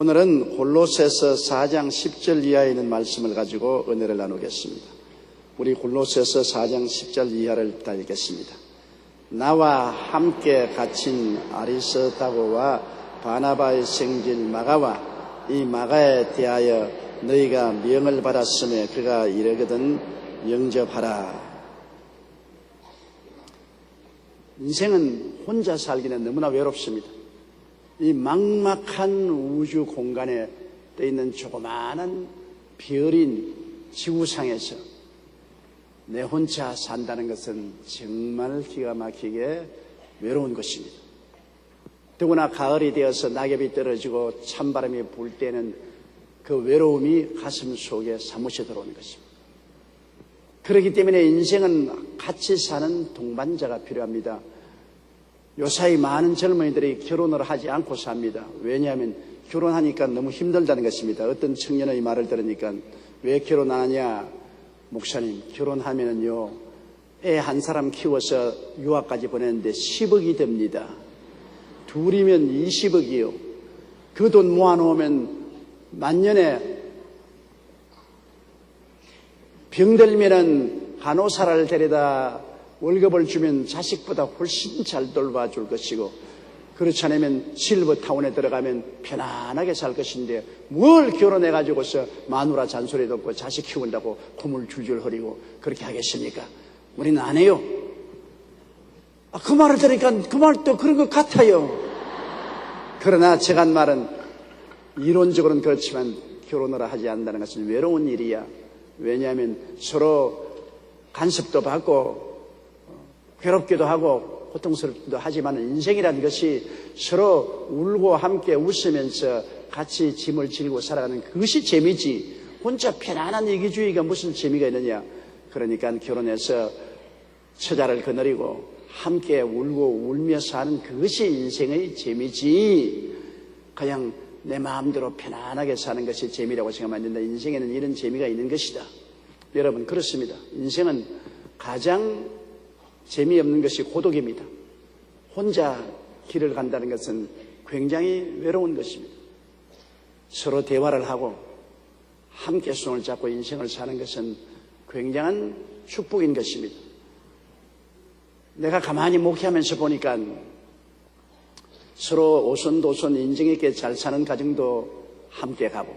오늘은 골로새서 4장 10절 이하에 있는 말씀을 가지고 은혜를 나누겠습니다. 우리 골로새서 4장 10절 이하를 다 읽겠습니다. 나와 함께 갇힌 아리스다고와 바나바의 생질 마가와 이 마가에 대하여 너희가 명을 받았음에 그가 이르거든 영접하라. 인생은 혼자 살기는 너무나 외롭습니다. 이 막막한 우주 공간에 떠 있는 조그마한 별인 지구상에서 내 혼자 산다는 것은 정말 기가 막히게 외로운 것입니다. 더구나 가을이 되어서 낙엽이 떨어지고 찬바람이 불 때는 그 외로움이 가슴 속에 사무쳐 들어오는 것입니다. 그렇기 때문에 인생은 같이 사는 동반자가 필요합니다. 요사이 많은 젊은이들이 결혼을 하지 않고 삽니다. 왜냐하면 결혼하니까 너무 힘들다는 것입니다. 어떤 청년의 말을 들으니까 왜 결혼 안 하냐? 목사님, 결혼하면은요, 애 한 사람 키워서 유학까지 보내는데 10억이 됩니다. 둘이면 20억이요. 그 돈 모아놓으면 만년에 병들면은 간호사를 데려다 월급을 주면 자식보다 훨씬 잘 돌봐줄 것이고, 그렇지 않으면 실버타운에 들어가면 편안하게 살 것인데 뭘 결혼해가지고서 마누라 잔소리 듣고 자식 키운다고 콧물 줄줄 흐리고 그렇게 하겠습니까? 우리는 안 해요. 그 말을 들으니까 그 말도 그런 것 같아요. 그러나 제가 한 말은 이론적으로는 그렇지만 결혼을 하지 않는다는 것은 외로운 일이야. 왜냐하면 서로 간섭도 받고 괴롭기도 하고 고통스럽기도 하지만 인생이라는 것이 서로 울고 함께 웃으면서 같이 짐을 지고 살아가는 그것이 재미지, 혼자 편안한 이기주의가 무슨 재미가 있느냐. 그러니까 결혼해서 처자를 거느리고 함께 울고 울며 사는 그것이 인생의 재미지, 그냥 내 마음대로 편안하게 사는 것이 재미라고 생각하면 안 된다. 인생에는 이런 재미가 있는 것이다. 여러분, 그렇습니다. 인생은 가장 재미없는 것이 고독입니다. 혼자 길을 간다는 것은 굉장히 외로운 것입니다. 서로 대화를 하고 함께 손을 잡고 인생을 사는 것은 굉장한 축복인 것입니다. 내가 가만히 목회하면서 보니까 서로 오손도손 인정 있게 잘 사는 가정도 함께 가고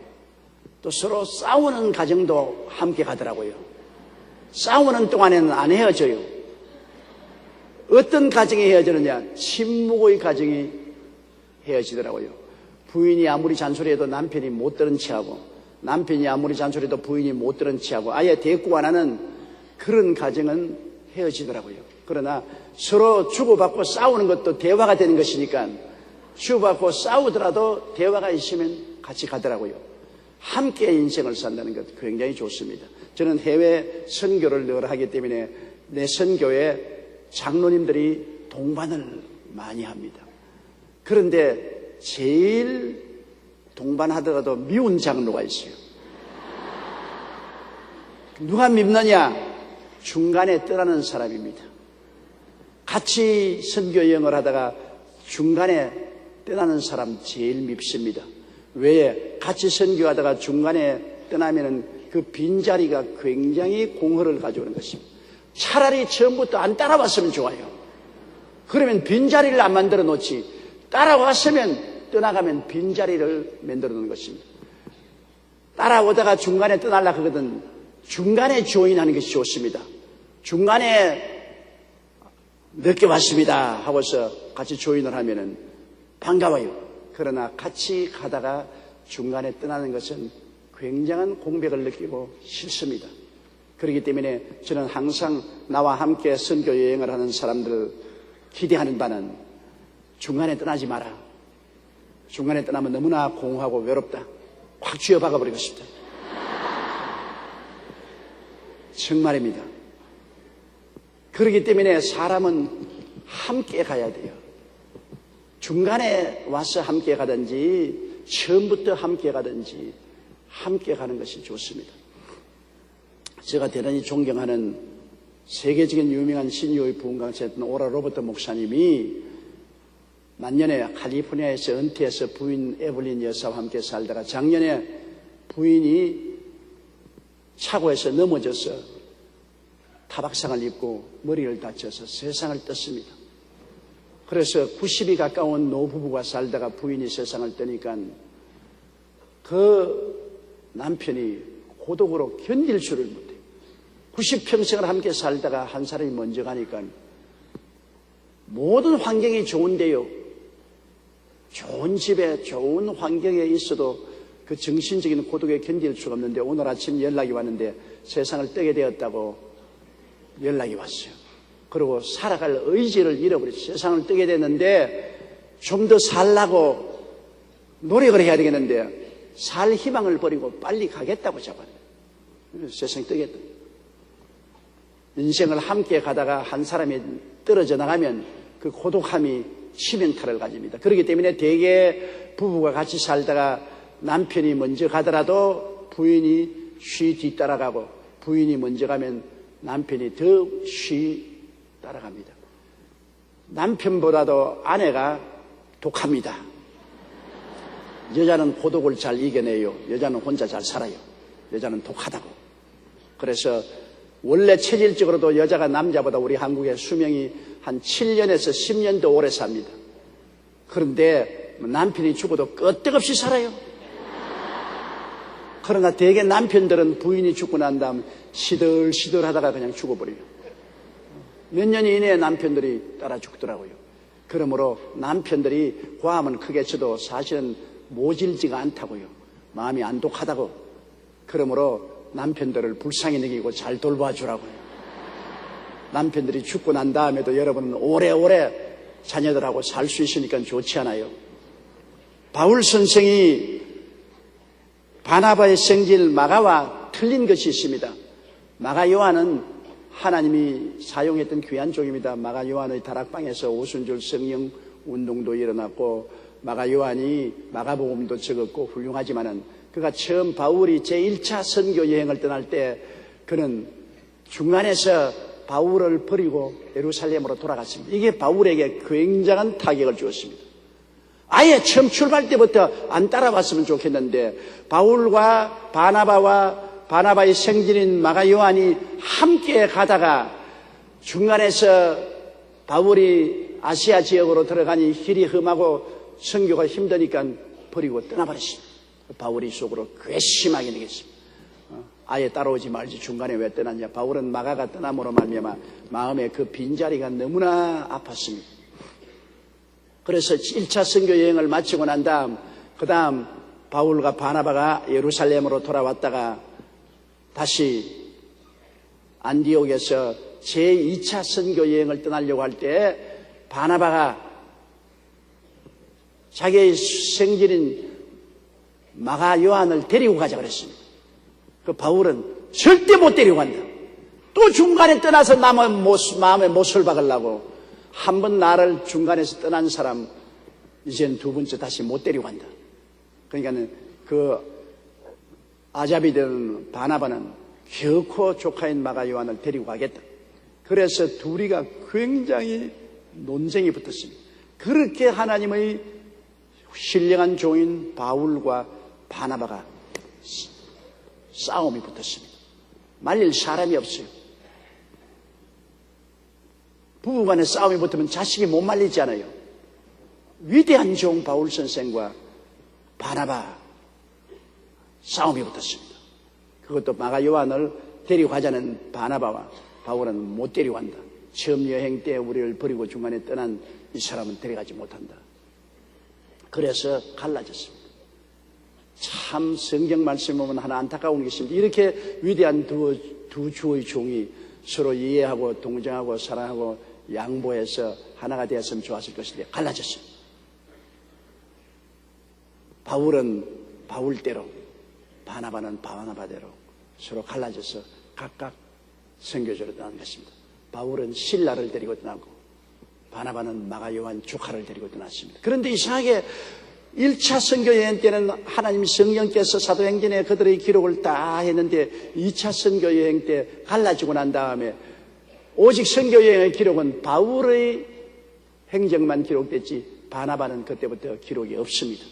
또 서로 싸우는 가정도 함께 가더라고요. 싸우는 동안에는 안 헤어져요. 어떤 가정이 헤어지느냐? 침묵의 가정이 헤어지더라고요. 부인이 아무리 잔소리해도 남편이 못 들은 체하고, 남편이 아무리 잔소리해도 부인이 못 들은 체하고, 아예 대꾸 안 하는 그런 가정은 헤어지더라고요. 그러나 서로 주고받고 싸우는 것도 대화가 되는 것이니까 주고받고 싸우더라도 대화가 있으면 같이 가더라고요. 함께 인생을 산다는 것 굉장히 좋습니다. 저는 해외 선교를 늘 하기 때문에 내 선교에 장로님들이 동반을 많이 합니다. 그런데 제일 동반하더라도 미운 장로가 있어요. 누가 밉느냐? 중간에 떠나는 사람입니다. 같이 선교 여행을 하다가 중간에 떠나는 사람 제일 밉습니다. 왜? 같이 선교하다가 중간에 떠나면은 그 빈자리가 굉장히 공허를 가져오는 것입니다. 차라리 처음부터 안 따라왔으면 좋아요. 그러면 빈자리를 안 만들어 놓지. 따라왔으면 떠나가면 빈자리를 만들어 놓는 것입니다. 따라오다가 중간에 떠나려고 하거든 중간에 조인하는 것이 좋습니다. 중간에 늦게 왔습니다 하고서 같이 조인을 하면은 반가워요. 그러나 같이 가다가 중간에 떠나는 것은 굉장한 공백을 느끼고 싫습니다. 그렇기 때문에 저는 항상 나와 함께 선교 여행을 하는 사람들 기대하는 바는 중간에 떠나지 마라. 중간에 떠나면 너무나 공허하고 외롭다. 확 쥐어박아 버리고 싶다. 정말입니다. 그렇기 때문에 사람은 함께 가야 돼요. 중간에 와서 함께 가든지 처음부터 함께 가든지 함께 가는 것이 좋습니다. 제가 대단히 존경하는 세계적인 유명한 신유의 부흥 강사였던 오라 로버트 목사님이 만년에 캘리포니아에서 은퇴해서 부인 에블린 여사와 함께 살다가 작년에 부인이 차고에서 넘어져서 타박상을 입고 머리를 다쳐서 세상을 떴습니다. 그래서 90이 가까운 노부부가 살다가 부인이 세상을 떠니까 그 남편이 고독으로 견딜 줄을 못해요. 90평생을 함께 살다가 한 사람이 먼저 가니까 모든 환경이 좋은데요, 좋은 집에 좋은 환경에 있어도 그 정신적인 고독에 견딜 수가 없는데 오늘 아침 연락이 왔는데 세상을 떠게 되었다고 연락이 왔어요. 그리고 살아갈 의지를 잃어버렸어요. 세상을 떠게 됐는데 좀 더 살라고 노력을 해야 되겠는데 살 희망을 버리고 빨리 가겠다고 잡아요. 세상에 떠겠다. 인생을 함께 가다가 한 사람이 떨어져 나가면 그 고독함이 치명타를 가집니다. 그렇기 때문에 대개 부부가 같이 살다가 남편이 먼저 가더라도 부인이 쉬 뒤따라가고 부인이 먼저 가면 남편이 더 쉬 따라갑니다. 남편보다도 아내가 독합니다. 여자는 고독을 잘 이겨내요. 여자는 혼자 잘 살아요. 여자는 독하다고. 그래서 원래 체질적으로도 여자가 남자보다 우리 한국의 수명이 한 7년에서 10년 더 오래 삽니다. 그런데 남편이 죽어도 끄떡없이 살아요. 그러나 대개 남편들은 부인이 죽고 난 다음 시들시들 하다가 그냥 죽어버려요. 몇 년 이내에 남편들이 따라 죽더라고요. 그러므로 남편들이 고함은 크게 쳐도 사실은 모질지가 않다고요. 마음이 안 독하다고. 그러므로 남편들을 불쌍히 여기고 잘 돌봐주라고요. 남편들이 죽고 난 다음에도 여러분은 오래오래 자녀들하고 살 수 있으니까 좋지 않아요? 바울 선생이 바나바의 성질 마가와 틀린 것이 있습니다. 마가 요한은 하나님이 사용했던 귀한 종입니다. 마가 요한의 다락방에서 오순절 성령 운동도 일어났고 마가 요한이 마가복음도 적었고 훌륭하지만은 그가 처음 바울이 제1차 선교 여행을 떠날 때 그는 중간에서 바울을 버리고 예루살렘으로 돌아갔습니다. 이게 바울에게 굉장한 타격을 주었습니다. 아예 처음 출발 때부터 안 따라왔으면 좋겠는데 바울과 바나바의 생질인 마가 요한이 함께 가다가 중간에서 바울이 아시아 지역으로 들어가니 길이 험하고 선교가 힘드니까 버리고 떠나버렸습니다. 바울이 속으로 괘씸하게 되겠습니다. 아예 따라오지 말지 중간에 왜 떠났냐. 바울은 마가가 떠남으로 말미암아 마음에 그 빈자리가 너무나 아팠습니다. 그래서 1차 선교 여행을 마치고 난 다음 그 다음 바울과 바나바가 예루살렘으로 돌아왔다가 다시 안디옥에서 제2차 선교 여행을 떠나려고 할 때 바나바가 자기의 생질인 마가 요한을 데리고 가자 그랬습니다. 그 바울은 절대 못 데리고 간다. 또 중간에 떠나서 마음에 못을 박으려고 한 번 나를 중간에서 떠난 사람 이젠 두 번째 다시 못 데리고 간다. 그러니까 그 아잡이 되는 바나바는 결코 조카인 마가 요한을 데리고 가겠다. 그래서 둘이가 굉장히 논쟁이 붙었습니다. 그렇게 하나님의 신령한 종인 바울과 바나바가 싸움이 붙었습니다. 말릴 사람이 없어요. 부부간에 싸움이 붙으면 자식이 못 말리지 않아요. 위대한 종 바울 선생과 바나바 싸움이 붙었습니다. 그것도 마가 요한을 데리고 가자는 바나바와 바울은 못 데리고 간다. 처음 여행 때 우리를 버리고 중간에 떠난 이 사람은 데려가지 못한다. 그래서 갈라졌습니다. 참 성경 말씀 보면 하나 안타까운 게 있습니다. 이렇게 위대한 두 주의 종이 서로 이해하고 동정하고 사랑하고 양보해서 하나가 되었으면 좋았을 것인데 갈라졌습니다. 바울은 바울대로 바나바는 바나바대로 서로 갈라져서 각각 선교지로 떠난 것입니다. 바울은 실라를 데리고 떠나고 바나바는 마가 요한 조카를 데리고 떠났습니다. 그런데 이상하게 1차 선교여행 때는 하나님 성령께서 사도행전에 그들의 기록을 다 했는데 2차 선교여행 때 갈라지고 난 다음에 오직 선교여행의 기록은 바울의 행적만 기록됐지 바나바는 그때부터 기록이 없습니다.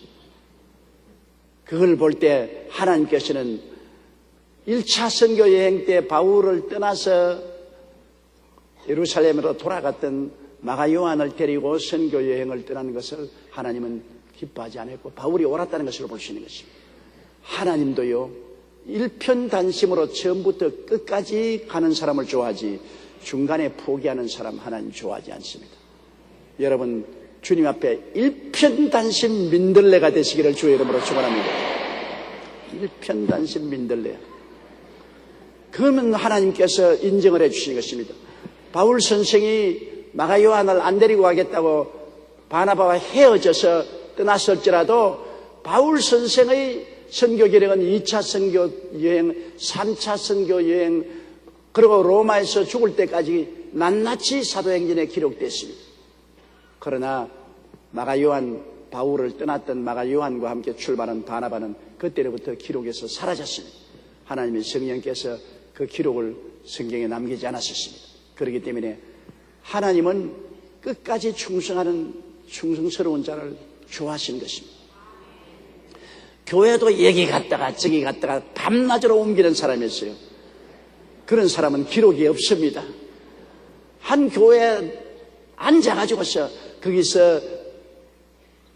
그걸 볼 때 하나님께서는 1차 선교 여행 때 바울을 떠나서 예루살렘으로 돌아갔던 마가 요한을 데리고 선교 여행을 떠나는 것을 하나님은 기뻐하지 않았고 바울이 옳았다는 것으로 볼 수 있는 것입니다. 하나님도요, 일편단심으로 처음부터 끝까지 가는 사람을 좋아하지 중간에 포기하는 사람 하나님 좋아하지 않습니다. 여러분, 주님 앞에 일편단심 민들레가 되시기를 주의 이름으로 축원합니다. 일편단심 민들레. 그러면 하나님께서 인정을 해 주시는 것입니다. 바울 선생이 마가 요한을 안 데리고 가겠다고 바나바와 헤어져서 떠났을지라도 바울 선생의 선교 기록은 2차 선교 여행, 3차 선교 여행, 그리고 로마에서 죽을 때까지 낱낱이 사도행전에 기록됐습니다. 그러나 마가 요한, 바울을 떠났던 마가 요한과 함께 출발한 바나바는 그때로부터 기록에서 사라졌습니다. 하나님의 성령께서 그 기록을 성경에 남기지 않았었습니다. 그렇기 때문에 하나님은 끝까지 충성하는 충성스러운 자를 좋아하시는 것입니다. 교회도 여기 갔다가 저기 갔다가 밤낮으로 옮기는 사람이 있어요. 그런 사람은 기록이 없습니다. 한 교회에 앉아가지고서 거기서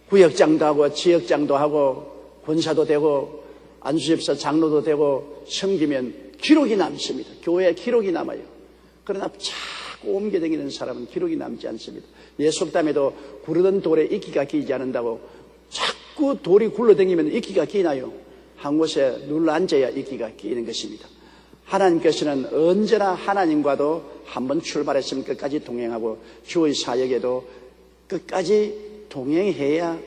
구역장도 하고 지역장도 하고 권사도 되고 안수집사 장로도 되고 섬기면 기록이 남습니다. 교회에 기록이 남아요. 그러나 자꾸 옮겨다니는 사람은 기록이 남지 않습니다. 예속담에도 구르던 돌에 이끼가 끼지 않는다고 자꾸 돌이 굴러다니면 이끼가 끼나요? 한 곳에 눌러 앉아야 이끼가 끼는 것입니다. 하나님께서는 언제나 하나님과도 한번 출발했으면 끝까지 동행하고 주의 사역에도 끝까지 동행해야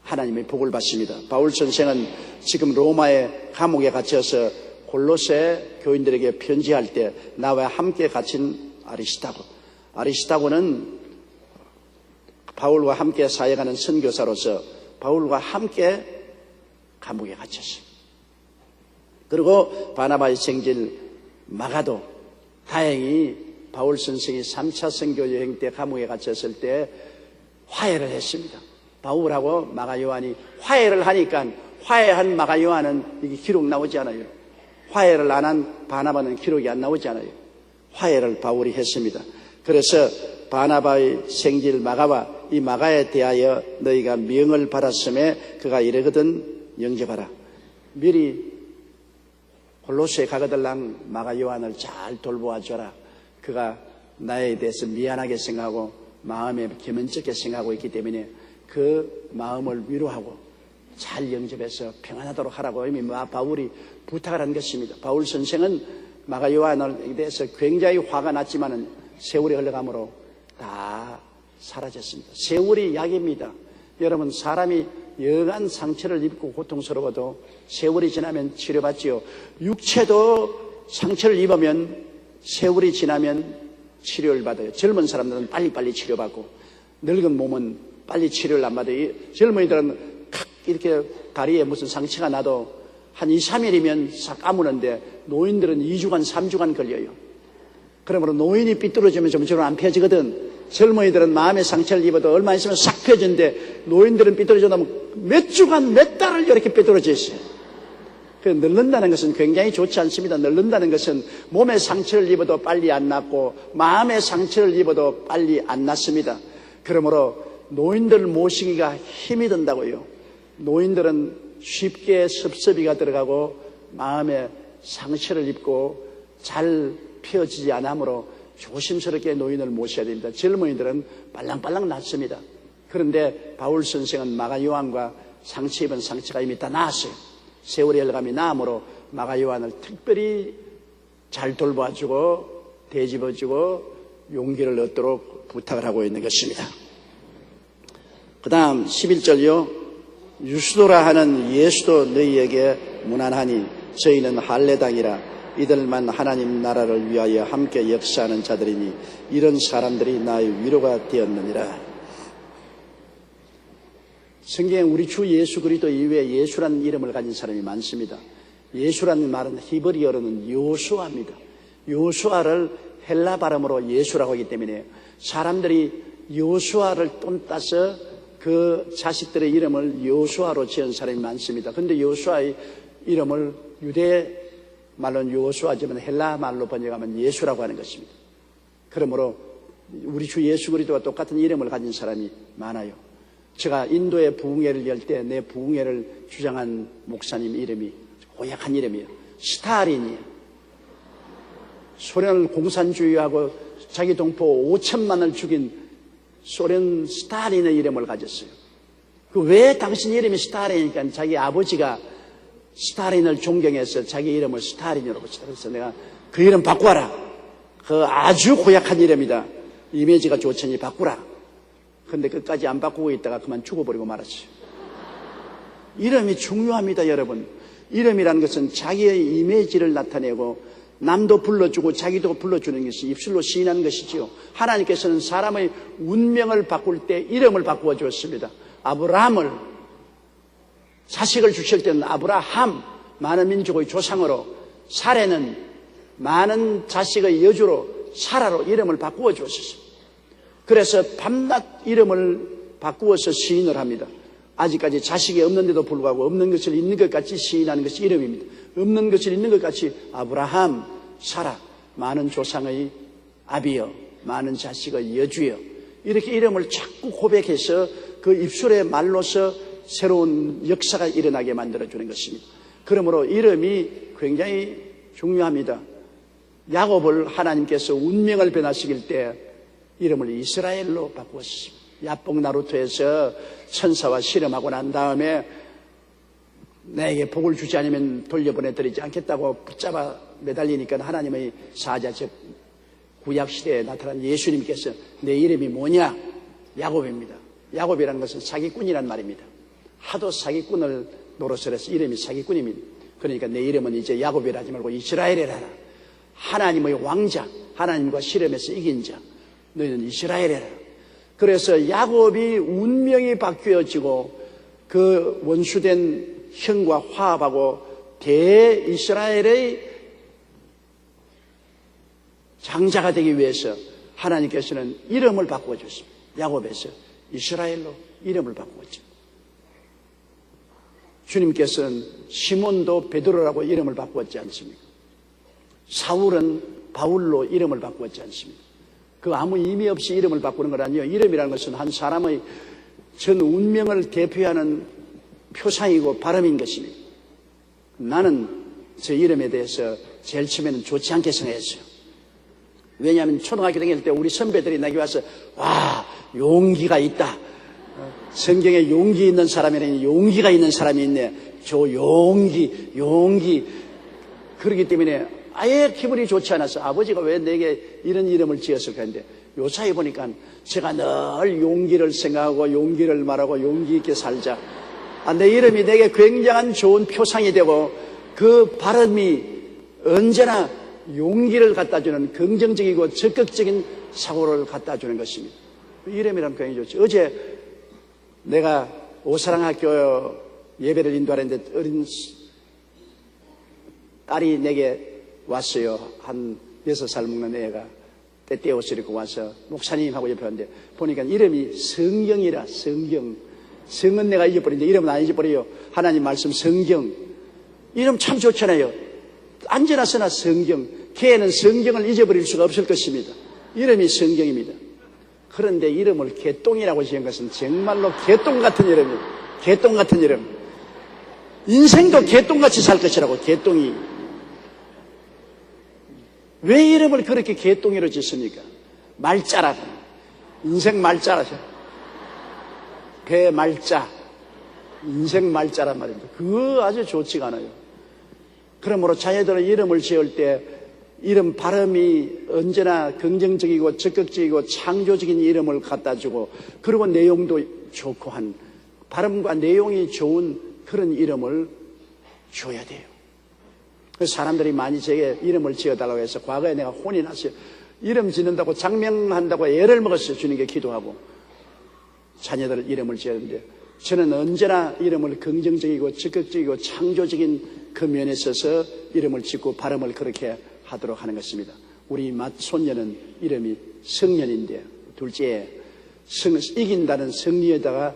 하나님의 복을 받습니다. 바울 선생은 지금 로마의 감옥에 갇혀서 골로새 교인들에게 편지할 때 나와 함께 갇힌 아리스타고는 바울과 함께 사역하는 선교사로서 바울과 함께 감옥에 갇혔어요. 그리고 바나바의 생질 마가도 다행히 바울 선생이 3차 선교 여행 때 감옥에 갇혔을 때 화해를 했습니다. 바울하고 마가 요한이 화해를 하니까 화해한 마가 요한은 이게 기록 나오지 않아요. 화해를 안 한 바나바는 기록이 안 나오지 않아요. 화해를 바울이 했습니다. 그래서 바나바의 생질 마가와 이 마가에 대하여 너희가 명을 받았음에 그가 이러거든 영접하라. 미리 골로새에 가거들랑 마가 요한을 잘 돌보아줘라. 그가 나에 대해서 미안하게 생각하고 마음에 겸연쩍게 생각하고 있기 때문에 그 마음을 위로하고 잘 영접해서 평안하도록 하라고 이미 바울이 부탁을 한 것입니다. 바울 선생은 마가 요한에 대해서 굉장히 화가 났지만은 세월이 흘러가므로 다 사라졌습니다. 세월이 약입니다. 여러분, 사람이 여간 상처를 입고 고통스러워도 세월이 지나면 치료받지요. 육체도 상처를 입으면 세월이 지나면 치료를 받아요. 젊은 사람들은 빨리빨리 치료받고 늙은 몸은 빨리 치료를 안 받아요. 젊은이들은 이렇게 다리에 무슨 상처가 나도 한 2, 3일이면 싹 아무는데 노인들은 2주간, 3주간 걸려요. 그러므로 노인이 삐뚤어지면 점점 안 펴지거든. 젊은이들은 마음의 상처를 입어도 얼마 있으면 싹 펴지는데 노인들은 삐뚤어지면 몇 주간, 몇 달을 이렇게 삐뚤어져 있어요. 그 늙는다는 것은 굉장히 좋지 않습니다. 늙는다는 것은 몸에 상처를 입어도 빨리 안 낫고 마음의 상처를 입어도 빨리 안 낫습니다. 그러므로 노인들을 모시기가 힘이 든다고요. 노인들은 쉽게 섭섭이가 들어가고 마음에 상처를 입고 잘 펴지지 않으므로 조심스럽게 노인을 모셔야 됩니다. 젊은이들은 빨랑빨랑 낫습니다. 그런데 바울 선생은 마가 요한과 상처 입은 상처가 이미 다 나았어요. 세월이 흘러감이 나므로 마가 요한을 특별히 잘 돌봐주고 대집어주고 용기를 얻도록 부탁을 하고 있는 것입니다. 그 다음 11절요. 유스도라 하는 예수도 너희에게 무난하니 저희는 할례당이라 이들만 하나님 나라를 위하여 함께 역사하는 자들이니 이런 사람들이 나의 위로가 되었느니라. 성경에 우리 주 예수 그리스도 이외에 예수라는 이름을 가진 사람이 많습니다. 예수라는 말은 히브리어로는 요수아입니다. 요수아를 헬라 발음으로 예수라고 하기 때문에 사람들이 여호수아를 똔따서 그 자식들의 이름을 여호수아로 지은 사람이 많습니다. 그런데 여호수아의 이름을 유대 말로는 여호수아지만 헬라 말로 번역하면 예수라고 하는 것입니다. 그러므로 우리 주 예수 그리스도와 똑같은 이름을 가진 사람이 많아요. 제가 인도의 부흥회를 열 때 내 부흥회를 주장한 목사님 이름이 고약한 이름이에요. 스탈린이에요. 소련을 공산주의하고 자기 동포 5천만을 죽인 소련 스탈린의 이름을 가졌어요. 왜 당신 이름이 스탈린이니까 자기 아버지가 스탈린을 존경해서 자기 이름을 스탈린으로 붙였다. 그래서 내가 그 이름 바꾸어라. 그 아주 고약한 이름이다. 이미지가 좋으니 바꾸라. 근데 끝까지 안 바꾸고 있다가 그만 죽어버리고 말았어요. 이름이 중요합니다, 여러분. 이름이라는 것은 자기의 이미지를 나타내고 남도 불러주고 자기도 불러주는 것이 입술로 시인하는 것이지요. 하나님께서는 사람의 운명을 바꿀 때 이름을 바꾸어 주었습니다. 아브라함을 자식을 주실 때는 아브라함, 많은 민족의 조상으로, 사레는 많은 자식의 여주로 사라로 이름을 바꾸어 주었습니다. 그래서 밤낮 이름을 바꾸어서 시인을 합니다. 아직까지 자식이 없는데도 불구하고 없는 것을 있는 것 같이 시인하는 것이 이름입니다. 없는 것을 있는 것 같이 아브라함, 사라, 많은 조상의 아비여, 많은 자식의 여주여, 이렇게 이름을 자꾸 고백해서 그 입술의 말로서 새로운 역사가 일어나게 만들어주는 것입니다. 그러므로 이름이 굉장히 중요합니다. 야곱을 하나님께서 운명을 변화시킬 때 이름을 이스라엘로 바꾸었습니다. 야복 나루토에서 천사와 실험하고 난 다음에 내게 복을 주지 않으면 돌려보내드리지 않겠다고 붙잡아 매달리니까 하나님의 사자, 즉 구약시대에 나타난 예수님께서 내 이름이 뭐냐? 야곱입니다. 야곱이라는 것은 사기꾼이란 말입니다. 하도 사기꾼을 노릇을 해서 이름이 사기꾼입니다. 그러니까 내 이름은 이제 야곱이라 하지 말고 이스라엘이라. 하나님의 왕자, 하나님과 실험에서 이긴 자, 너희는 이스라엘이라. 그래서 야곱이 운명이 바뀌어지고 그 원수된 형과 화합하고 대이스라엘의 장자가 되기 위해서 하나님께서는 이름을 바꾸어 줬습니다. 야곱에서 이스라엘로 이름을 바꾸었죠. 주님께서는 시몬도 베드로라고 이름을 바꾸었지 않습니까? 사울은 바울로 이름을 바꾸었지 않습니까? 그 아무 의미 없이 이름을 바꾸는 건 아니에요. 이름이라는 것은 한 사람의 전 운명을 대표하는 표상이고 발음인 것입니다. 나는 제 이름에 대해서 제일 처음에는 좋지 않게 생각했어요. 왜냐하면 초등학교 다닐 때 우리 선배들이 내게 와서 와, 용기가 있다. 성경에 용기 있는 사람이라니 용기가 있는 사람이 있네. 저 용기. 그렇기 때문에 아예 기분이 좋지 않아서 아버지가 왜 내게 이런 이름을 지었을까 했는데 요사이 보니까 제가 늘 용기를 생각하고 용기를 말하고 용기 있게 살자. 내 이름이 내게 굉장한 좋은 표상이 되고 그 발음이 언제나 용기를 갖다주는 긍정적이고 적극적인 사고를 갖다주는 것입니다. 이름이란 굉장히 좋죠. 어제 내가 오사랑학교 예배를 인도하는데 어린 딸이 내게 왔어요. 한 6살 먹는 애가 때때 옷을 입고 와서 목사님하고 옆에 왔는데 보니까 이름이 성경이라. 성은 내가 잊어버리는데 이름은 안 잊어버려요. 하나님 말씀 성경. 이름 참 좋잖아요. 언제나 쓰나 성경. 걔는 성경을 잊어버릴 수가 없을 것입니다. 이름이 성경입니다. 그런데 이름을 개똥이라고 지은 것은 정말로 개똥 같은 이름이에요. 개똥 같은 이름. 인생도 개똥같이 살 것이라고. 개똥이. 왜 이름을 그렇게 개똥이로 짓습니까? 말자라. 인생 말자라죠. 배 말자. 인생 말자란 말입니다. 그거 아주 좋지가 않아요. 그러므로 자녀들의 이름을 지을 때 이름 발음이 언제나 긍정적이고 적극적이고 창조적인 이름을 갖다 주고 그리고 내용도 좋고 한 발음과 내용이 좋은 그런 이름을 줘야 돼요. 그래서 사람들이 많이 제게 이름을 지어달라고 해서 과거에 내가 혼이 났어요. 이름 짓는다고 장명한다고 애를 먹었어요. 주님께 기도하고 자녀들 이름을 지었는데 저는 언제나 이름을 긍정적이고 적극적이고 창조적인 그 면에 있어서 이름을 짓고 발음을 그렇게 하도록 하는 것입니다. 우리 맏손녀는 이름이 성년인데 둘째 이긴다는 승리에다가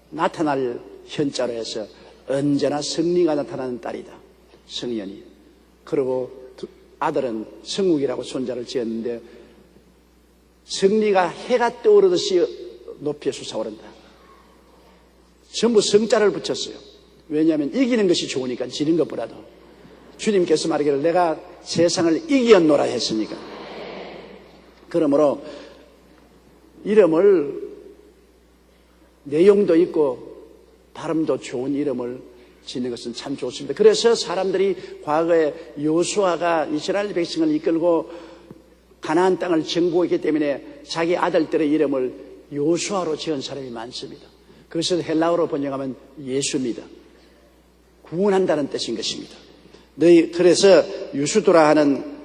나타날 현자로 해서 언제나 승리가 나타나는 딸이다. 성현이. 그리고 아들은 성욱이라고 손자를 지었는데 승리가 해가 떠오르듯이 높이 솟아오른다. 전부 성자를 붙였어요. 왜냐하면 이기는 것이 좋으니까 지는 것보다도. 주님께서 말하기를 내가 세상을 이기었노라 했으니까. 그러므로 이름을 내용도 있고 발음도 좋은 이름을 짓는 것은 참 좋습니다. 그래서 사람들이 과거에 여호수아가 이스라엘 백성을 이끌고 가나안 땅을 정복했기 때문에 자기 아들들의 이름을 여호수아로 지은 사람이 많습니다. 그것을 헬라어로 번역하면 예수입니다. 구원한다는 뜻인 것입니다. 그래서 유수도라 하는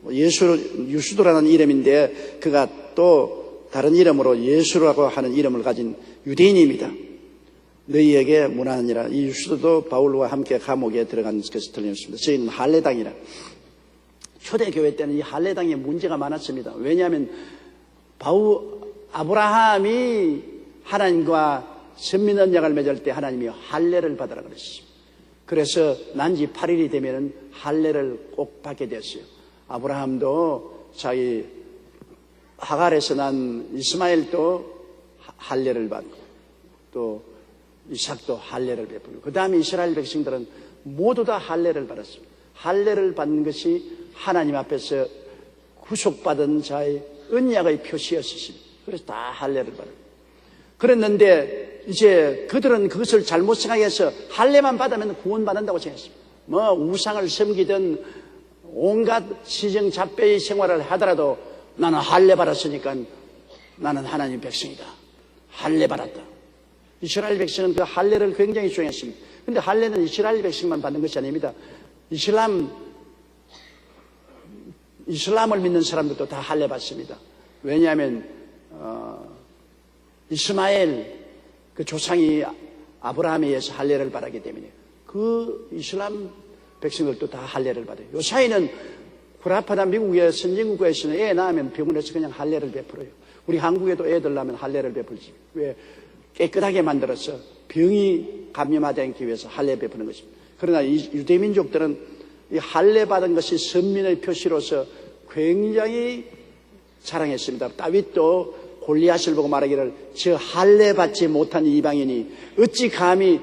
유수도라는 이름인데 그가 또 다른 이름으로 예수라고 하는 이름을 가진 유대인입니다. 너희에게 문하니라. 이 유수도도 바울과 함께 감옥에 들어간 것이 틀림없습니다. 저희는 할례당이라. 초대교회 때는 이 할례당에 문제가 많았습니다. 왜냐하면 아브라함이 하나님과 선민 언약을 맺을 때 하나님이 할례를 받으라 그랬습니다. 그래서 난지 8일이 되면 할례를 꼭 받게 됐어요. 아브라함도 자기 하갈에서 난 이스마엘도 할례를 받고 또 이삭도 할례를 베풀고 그 다음에 이스라엘 백성들은 모두 다 할례를 받았습니다. 할례를 받는 것이 하나님 앞에서 구속받은 자의 언약의 표시였습니다. 그래서 다 할례를 받아요. 그랬는데 이제 그들은 그것을 잘못 생각해서 할례만 받으면 구원받는다고 생각했습니다. 뭐 우상을 섬기든 온갖 시정잡배의 생활을 하더라도 나는 할례 받았으니까 나는 하나님 백성이다. 할례 받았다. 이스라엘 백성은 그 할례를 굉장히 중요했습니다. 그런데 할례는 이스라엘 백성만 받는 것이 아닙니다. 이슬람을 믿는 사람들도 다 할례 받습니다. 왜냐하면 이스마엘 그 조상이 아브라함에 의해서 할례를 받았기 때문에 그 이슬람 백성들도 다 할례를 받아요. 요사이는 구라파나 미국의 선진국에서는 애 낳으면 병원에서 그냥 할례를 베풀어요. 우리 한국에도 애들 낳으면 할례를 베풀지. 왜? 깨끗하게 만들어서 병이 감염하지 않기 위해서 할례 베푸는 것입니다. 그러나 이 유대민족들은 이 할례 받은 것이 선민의 표시로서 굉장히 자랑했습니다. 다윗도 골리앗을 보고 말하기를 저 할례 받지 못한 이방인이 어찌 감히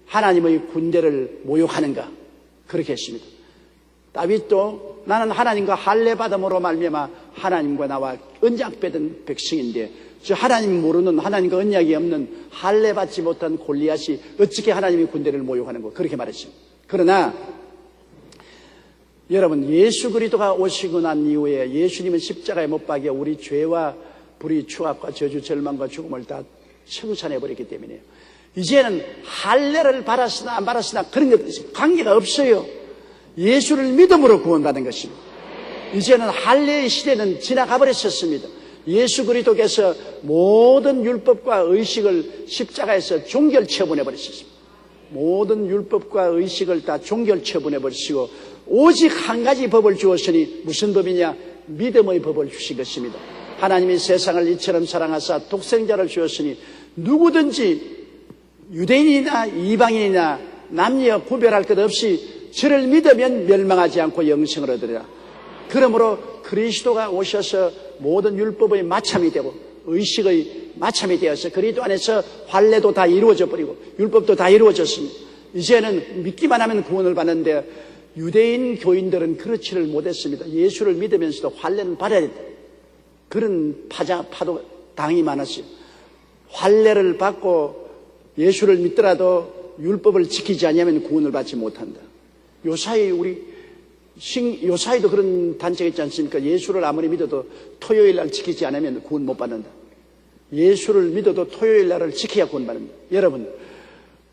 하나님의 군대를 모욕하는가 그렇게 했습니다. 다윗도 나는 하나님과 할례 받음으로 말미암아 하나님과 나와 언약 맺은 백성인데 저 하나님 모르는 하나님과 언약이 없는 할례 받지 못한 골리앗이 어떻게 하나님의 군대를 모욕하는가 그렇게 말했습니다. 그러나 여러분 예수 그리스도가 오시고 난 이후에 예수님은 십자가에 못 박여 우리 죄와 불의 추악과 저주 절망과 죽음을 다 청산해버렸기 때문에 이제는 할례를 받았으나 안 받았으나 그런 것 관계가 없어요. 예수를 믿음으로 구원받은 것입니다. 이제는 할례의 시대는 지나가 버렸었습니다. 예수 그리스도께서 모든 율법과 의식을 십자가에서 종결 처분해 버리셨습니다. 모든 율법과 의식을 다 종결 처분해 버리시고 오직 한 가지 법을 주었으니 무슨 법이냐? 믿음의 법을 주신 것입니다. 하나님이 세상을 이처럼 사랑하사 독생자를 주었으니 누구든지 유대인이나 이방인이나 남녀 구별할 것 없이 저를 믿으면 멸망하지 않고 영생을 얻으리라. 그러므로 그리스도가 오셔서 모든 율법의 마참이 되고 의식의 마참이 되어서 그리스도 안에서 할례도 다 이루어져 버리고 율법도 다 이루어졌습니다. 이제는 믿기만 하면 구원을 받는데 유대인 교인들은 그렇지를 못했습니다. 예수를 믿으면서도 할례는 받아야 된다. 그런 파도 당이 많았어요. 할례를 받고 예수를 믿더라도 율법을 지키지 않으면 구원을 받지 못한다. 요사이도 그런 단체가 있지 않습니까? 예수를 아무리 믿어도 토요일 날 지키지 않으면 구원 못 받는다. 예수를 믿어도 토요일 날을 지켜야 구원 받는다. 여러분,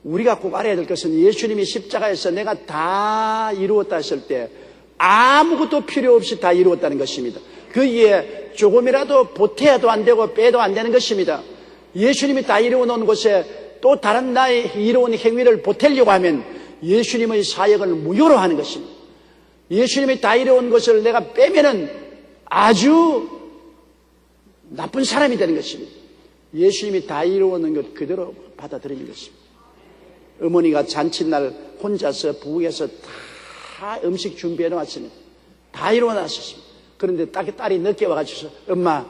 우리가 꼭 알아야 될 것은 예수님이 십자가에서 내가 다 이루었다 했을 때 아무것도 필요 없이 다 이루었다는 것입니다. 거기에 조금이라도 보태도 안 되고 빼도 안 되는 것입니다. 예수님이 다 이루어 놓은 곳에 또 다른 나의 이루어온 행위를 보태려고 하면 예수님의 사역을 무효로 하는 것입니다. 예수님이 다 이루어온 것을 내가 빼면은 아주 나쁜 사람이 되는 것입니다. 예수님이 다 이루어놓은 것 그대로 받아들이는 것입니다. 어머니가 잔칫날 혼자서 부엌에서 다 음식 준비해 놓았습니다. 다 이루어놨었습니다. 그런데 딸이 늦게 와가지고 엄마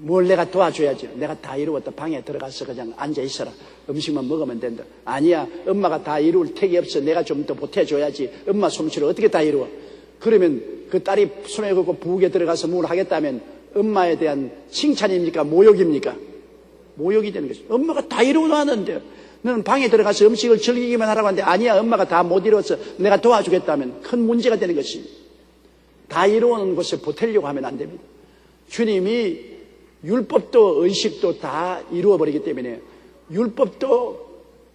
뭘 내가 도와줘야지. 내가 다 이루었다. 방에 들어가서 그냥 앉아 있어라. 음식만 먹으면 된다. 아니야, 엄마가 다 이룰 택이 없어. 내가 좀 더 보태줘야지. 엄마 솜씨를 어떻게 다 이루어? 그러면 그 딸이 손에 걸고 부엌에 들어가서 뭘 하겠다면 엄마에 대한 칭찬입니까? 모욕입니까? 모욕이 되는 것입니다. 엄마가 다 이루어놨는데 너는 방에 들어가서 음식을 즐기기만 하라고 하는데 아니야, 엄마가 다 못 이루어서 내가 도와주겠다면 큰 문제가 되는 것입니다. 다 이루어놓은 것을 보태려고 하면 안 됩니다. 주님이 율법도 의식도 다 이루어버리기 때문에 율법도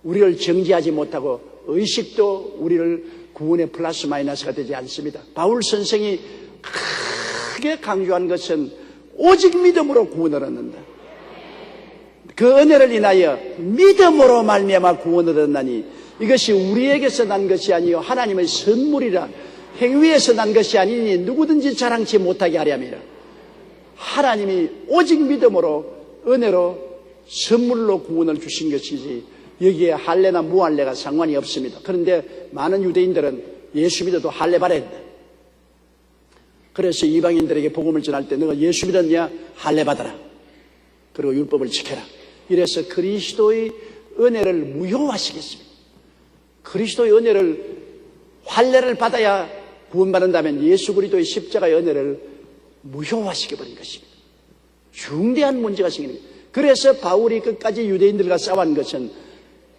우리를 정죄하지 못하고 의식도 우리를 구원의 플러스 마이너스가 되지 않습니다. 바울 선생이 크게 강조한 것은 오직 믿음으로 구원을 얻는다. 그 은혜를 인하여 믿음으로 말미암아 구원을 얻나니 이것이 우리에게서 난 것이 아니요 하나님의 선물이라. 행위에서 난 것이 아니니 누구든지 자랑치 못하게 하려니라. 하나님이 오직 믿음으로 은혜로 선물로 구원을 주신 것이지 여기에 할례나 무할례가 상관이 없습니다. 그런데 많은 유대인들은 예수 믿어도 할례 받아야 된다. 그래서 이방인들에게 복음을 전할 때 너가 예수 믿었냐? 할례 받아라. 그리고 율법을 지켜라. 이래서 그리스도의 은혜를 무효화시켰습니다. 그리스도의 은혜를 할례를 받아야 구원받는다면 예수 그리스도의 십자가의 은혜를 무효화시켜버린 것입니다. 중대한 문제가 생기는 거예요. 그래서 바울이 끝까지 유대인들과 싸운 것은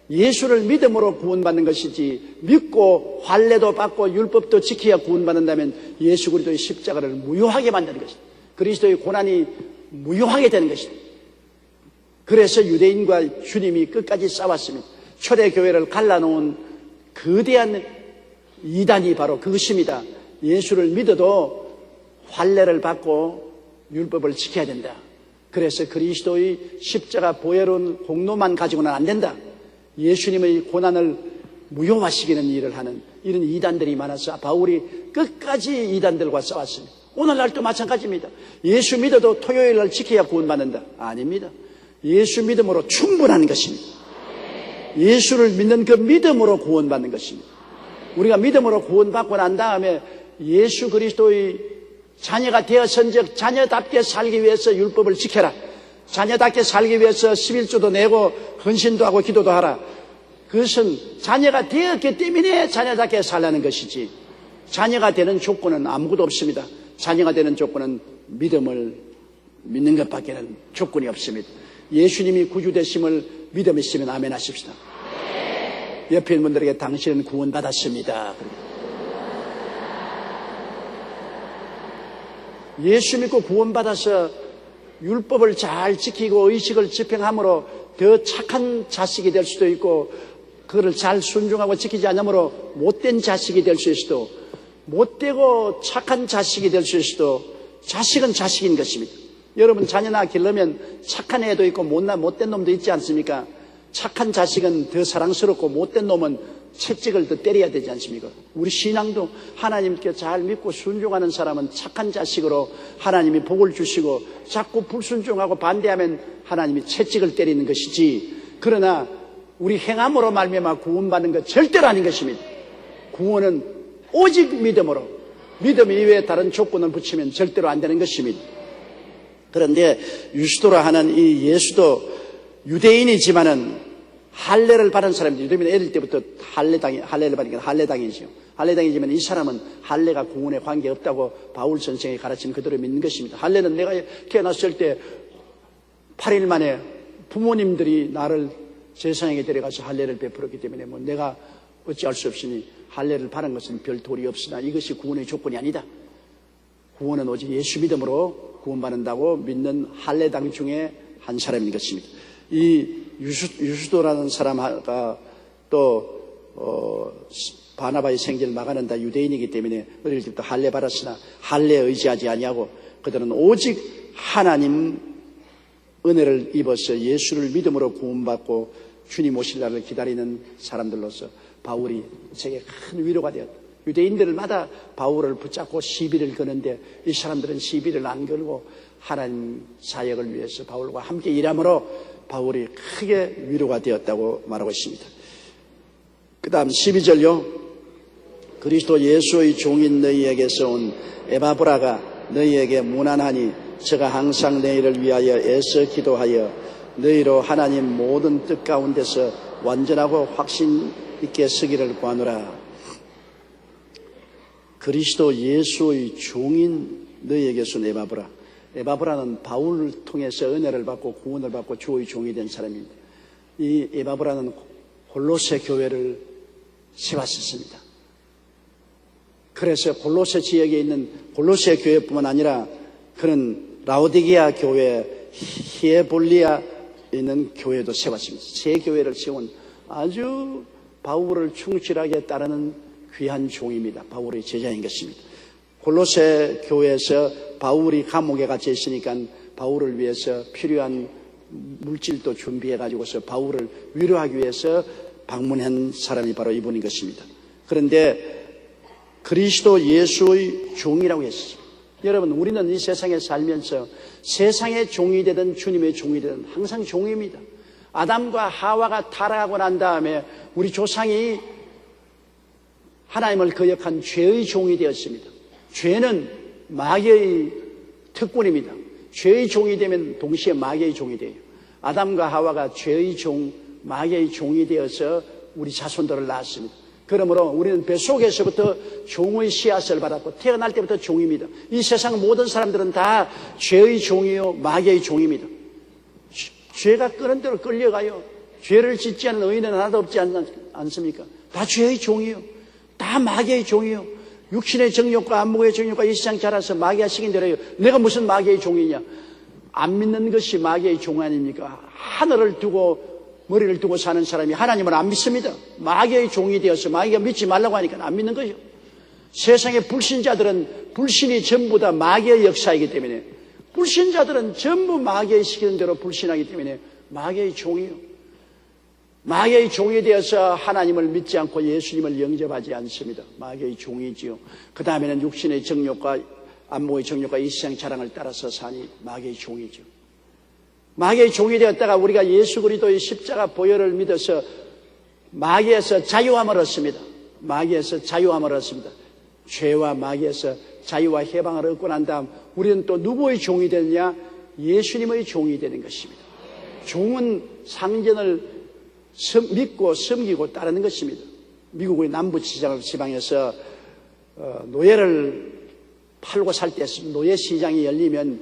예수를 믿음으로 구원받는 것이지 믿고 할례도 받고 율법도 지켜야 구원받는다면 예수 그리스도의 십자가를 무효하게 만드는 것입니다. 그리스도의 고난이 무효하게 되는 것입니다. 그래서 유대인과 주님이 끝까지 싸웠습니다. 초대교회를 갈라놓은 거대한 이단이 바로 그것입니다. 예수를 믿어도 할례를 받고 율법을 지켜야 된다. 그래서 그리스도의 십자가 보혈은 공로만 가지고는 안 된다. 예수님의 고난을 무효화시키는 일을 하는 이런 이단들이 많아서 바울이 끝까지 이단들과 싸웠습니다. 오늘날도 마찬가지입니다. 예수 믿어도 토요일날 지켜야 구원받는다. 아닙니다. 예수 믿음으로 충분한 것입니다. 예수를 믿는 그 믿음으로 구원받는 것입니다. 우리가 믿음으로 구원받고 난 다음에 예수 그리스도의 자녀가 되어선즉 자녀답게 살기 위해서 율법을 지켜라. 자녀답게 살기 위해서 11조도 내고 헌신도 하고 기도도 하라. 그것은 자녀가 되었기 때문에 자녀답게 살라는 것이지 자녀가 되는 조건은 아무것도 없습니다. 자녀가 되는 조건은 믿음을 믿는 것밖에는 조건이 없습니다. 예수님이 구주되심을 믿음이시면 아멘 하십시다. 옆에 있는 분들에게 당신은 구원받았습니다. 예수 믿고 구원받아서 율법을 잘 지키고 의식을 집행함으로 더 착한 자식이 될 수도 있고 그거를 잘 순종하고 지키지 않으므로 못된 자식이 될 수 있어도 못되고 착한 자식이 될 수 있어도 자식은 자식인 것입니다. 여러분 자녀나 기르면 착한 애도 있고 못된 놈도 있지 않습니까? 착한 자식은 더 사랑스럽고 못된 놈은 채찍을 더 때려야 되지 않습니까? 우리 신앙도 하나님께 잘 믿고 순종하는 사람은 착한 자식으로 하나님이 복을 주시고 자꾸 불순종하고 반대하면 하나님이 채찍을 때리는 것이지 그러나 우리 행함으로 말미암아 구원받는 것 절대로 아닌 것입니다. 구원은 오직 믿음으로 믿음 이외에 다른 조건을 붙이면 절대로 안 되는 것입니다. 그런데 유스도라 하는 이 예수도 유대인이지만은 할례를 받은 사람들이 유대인은 어릴 때부터 할례를 받으니까 할례당이죠. 할례당이지만 이 사람은 할례가 구원에 관계없다고 바울 선생이 가르친 그대로 믿는 것입니다. 할례는 내가 태어났을 때 8일 만에 부모님들이 나를 세상에 데려가서 할례를 베풀었기 때문에 뭐 내가 어찌할 수 없으니 할례를 받은 것은 별 도리 없으나 이것이 구원의 조건이 아니다. 구원은 오직 예수 믿음으로 구원받는다고 믿는 할례당 중에 한 사람인 것입니다. 이 유수도라는 사람가 또 바나바의 생기를 막아낸 다 유대인이기 때문에 어릴 때부터 할례 받았으나 할례에 의지하지 아니하고 그들은 오직 하나님 은혜를 입어서 예수를 믿음으로 구원받고 주님 오실 날을 기다리는 사람들로서 바울이 제게 큰 위로가 되었다. 유대인들마다 바울을 붙잡고 시비를 거는데 이 사람들은 시비를 안 걸고 하나님 사역을 위해서 바울과 함께 일함으로 바울이 크게 위로가 되었다고 말하고 있습니다. 그 다음 12절요. 그리스도 예수의 종인 너희에게서 온 에바브라가 너희에게 문안하니 저가 항상 너희를 위하여 애써 기도하여 너희로 하나님 모든 뜻 가운데서 완전하고 확신 있게 서기를 구하노라. 그리스도 예수의 종인 너희에게서 온 에바브라. 에바브라는 바울을 통해서 은혜를 받고 구원을 받고 주의 종이 된 사람입니다. 이 에바브라는 골로새 교회를 세웠었습니다. 그래서 골로새 지역에 있는 골로새 교회뿐만 아니라 그는 라오디게아 교회, 히에볼리아에 있는 교회도 세웠습니다. 세 교회를 세운 아주 바울을 충실하게 따르는 귀한 종입니다. 바울의 제자인 것입니다. 골로새 교회에서 바울이 감옥에 갇혀 있으니까 바울을 위해서 필요한 물질도 준비해 가지고서 바울을 위로하기 위해서 방문한 사람이 바로 이분인 것입니다. 그런데 그리스도 예수의 종이라고 했습니다. 여러분, 우리는 이 세상에 살면서 세상의 종이 되든 주님의 종이 되든 항상 종입니다. 아담과 하와가 타락하고 난 다음에 우리 조상이 하나님을 거역한 죄의 종이 되었습니다. 죄는 마귀의 특권입니다. 죄의 종이 되면 동시에 마귀의 종이 돼요. 아담과 하와가 죄의 종, 마귀의 종이 되어서 우리 자손들을 낳았습니다. 그러므로 우리는 뱃속에서부터 종의 씨앗을 받았고 태어날 때부터 종입니다. 이 세상 모든 사람들은 다 죄의 종이요 마귀의 종입니다. 죄가 끄는 대로 끌려가요. 죄를 짓지 않는 의인은 하나도 없지 않습니까? 다 죄의 종이요. 다 마귀의 종이요. 육신의 정욕과 안목의 정욕과 이 세상 자라서 마귀가 시킨 대로요. 내가 무슨 마귀의 종이냐? 안 믿는 것이 마귀의 종 아닙니까? 하늘을 두고 머리를 두고 사는 사람이 하나님을 안 믿습니다. 마귀의 종이 되어서 마귀가 믿지 말라고 하니까 안 믿는 거죠. 세상의 불신자들은 불신이 전부 다 마귀의 역사이기 때문에 불신자들은 전부 마귀의 시키는 대로 불신하기 때문에 마귀의 종이요. 마귀의 종이 되어서 하나님을 믿지 않고 예수님을 영접하지 않습니다. 마귀의 종이지요. 그 다음에는 육신의 정욕과 안목의 정욕과 이 세상 자랑을 따라서 사니 마귀의 종이죠. 마귀의 종이 되었다가 우리가 예수 그리스도의 십자가 보혈을 믿어서 마귀에서 자유함을 얻습니다. 마귀에서 자유함을 얻습니다. 죄와 마귀에서 자유와 해방을 얻고 난 다음 우리는 또 누구의 종이 되느냐? 예수님의 종이 되는 것입니다. 종은 상전을 믿고 섬기고 따르는 것입니다. 미국의 남부 지방에서 노예를 팔고 살 때 노예 시장이 열리면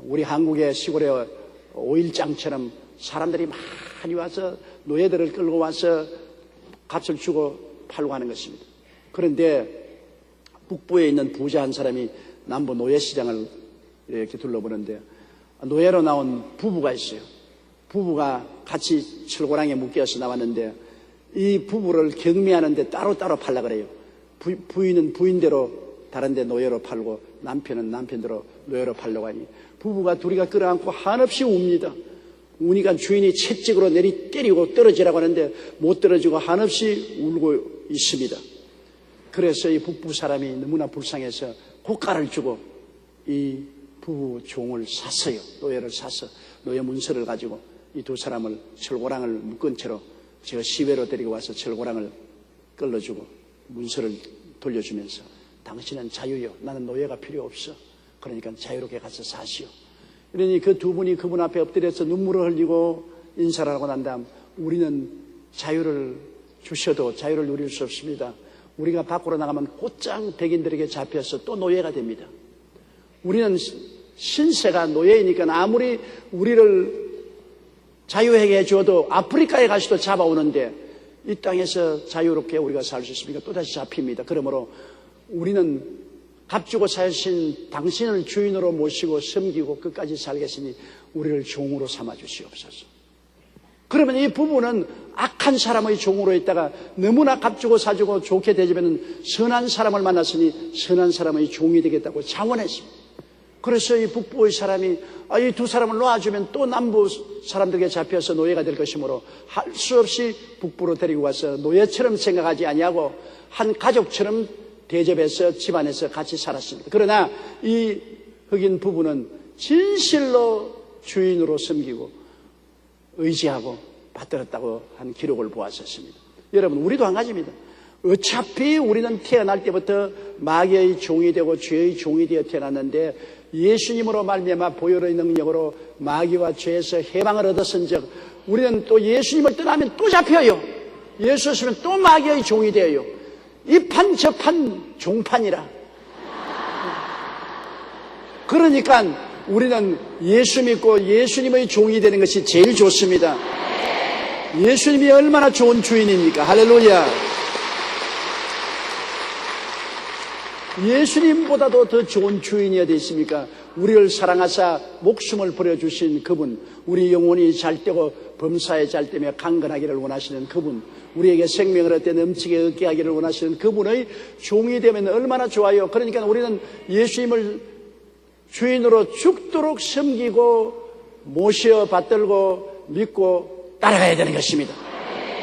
우리 한국의 시골의 오일장처럼 사람들이 많이 와서 노예들을 끌고 와서 값을 주고 팔고 하는 것입니다. 그런데 북부에 있는 부자 한 사람이 남부 노예시장을 이렇게 둘러보는데 노예로 나온 부부가 있어요. 부부가 같이 철고랑에 묶여서 나왔는데 이 부부를 경매하는데 따로따로 팔라 그래요. 부인은 부인대로 다른 데 노예로 팔고 남편은 남편대로 노예로 팔려고 하니 부부가 둘이가 끌어안고 한없이 웁니다. 우니까 주인이 채찍으로 때리고 떨어지라고 하는데 못 떨어지고 한없이 울고 있습니다. 그래서 이 북부 사람이 너무나 불쌍해서 고가를 주고 이 부부 종을 샀어요. 노예를 사서 노예 문서를 가지고 이 두 사람을 철고랑을 묶은 채로 제가 시외로 데리고 와서 철고랑을 끌어주고 문서를 돌려주면서 당신은 자유요. 나는 노예가 필요 없어. 그러니까 자유롭게 가서 사시오. 그러니 그 두 분이 그분 앞에 엎드려서 눈물을 흘리고 인사를 하고 난 다음 우리는 자유를 주셔도 자유를 누릴 수 없습니다. 우리가 밖으로 나가면 곧장 백인들에게 잡혀서 또 노예가 됩니다. 우리는 신세가 노예이니까 아무리 우리를 자유하게 해줘도 아프리카에 가서도 잡아오는데 이 땅에서 자유롭게 우리가 살 수 있습니까? 또다시 잡힙니다. 그러므로 우리는 값주고 사신 당신을 주인으로 모시고 섬기고 끝까지 살겠으니 우리를 종으로 삼아 주시옵소서. 그러면 이 부부는 악한 사람의 종으로 있다가 너무나 값주고 사주고 좋게 대접하는 선한 사람을 만났으니 선한 사람의 종이 되겠다고 자원했습니다. 그래서 이 북부의 사람이 이 두 사람을 놓아주면 또 남부 사람들에게 잡혀서 노예가 될 것이므로 할 수 없이 북부로 데리고 가서 노예처럼 생각하지 아니하고 한 가족처럼 대접해서 집안에서 같이 살았습니다. 그러나 이 흑인 부부는 진실로 주인으로 섬기고 의지하고 받들었다고 한 기록을 보았었습니다. 여러분, 우리도 한 가지입니다. 어차피 우리는 태어날 때부터 마귀의 종이 되고 죄의 종이 되어 태어났는데 예수님으로 말미암아 보혈의 능력으로 마귀와 죄에서 해방을 얻었은즉 우리는 또 예수님을 떠나면 또 잡혀요. 예수 없으면 또 마귀의 종이 되어요. 이 판 저 판 종판이라. 그러니까 우리는 예수 믿고 예수님의 종이 되는 것이 제일 좋습니다. 예수님이 얼마나 좋은 주인입니까? 할렐루야. 예수님보다도 더 좋은 주인이 어디 있습니까? 우리를 사랑하사 목숨을 버려주신 그분, 우리 영혼이 잘되고 범사에 잘되며 강건하기를 원하시는 그분, 우리에게 생명을 얻되 넘치게 얻게 하기를 원하시는 그분의 종이 되면 얼마나 좋아요. 그러니까 우리는 예수님을 주인으로 죽도록 섬기고 모셔 받들고 믿고 따라가야 되는 것입니다.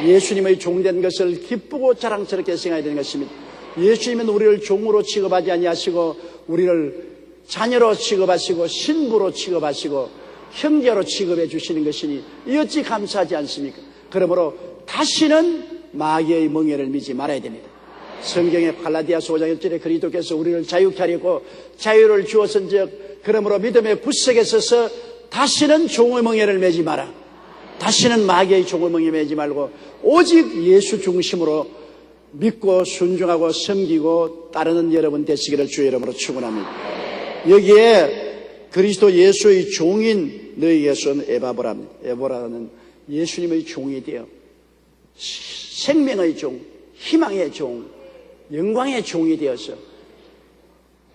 예수님의 종된 것을 기쁘고 자랑스럽게 생각해야 되는 것입니다. 예수님은 우리를 종으로 취급하지 아니하시고 우리를 자녀로 취급하시고 신부로 취급하시고 형제로 취급해 주시는 것이니 이 어찌 감사하지 않습니까? 그러므로 다시는 마귀의 멍에를 믿지 말아야 됩니다. 성경의 갈라디아서 5장 1절에 그리스도께서 우리를 자유케 하려고 자유를 주었은즉 그러므로 믿음의 구석에 서서 다시는 종의 멍에를 매지 마라. 다시는 마귀의 종의 멍에 매지 말고 오직 예수 중심으로 믿고 순종하고 섬기고 따르는 여러분 되시기를 주의 이름으로 축원합니다. 여기에 그리스도 예수의 종인 너희에게 온 에바보라는 예수님의 종이 되어 생명의 종, 희망의 종, 영광의 종이 되어서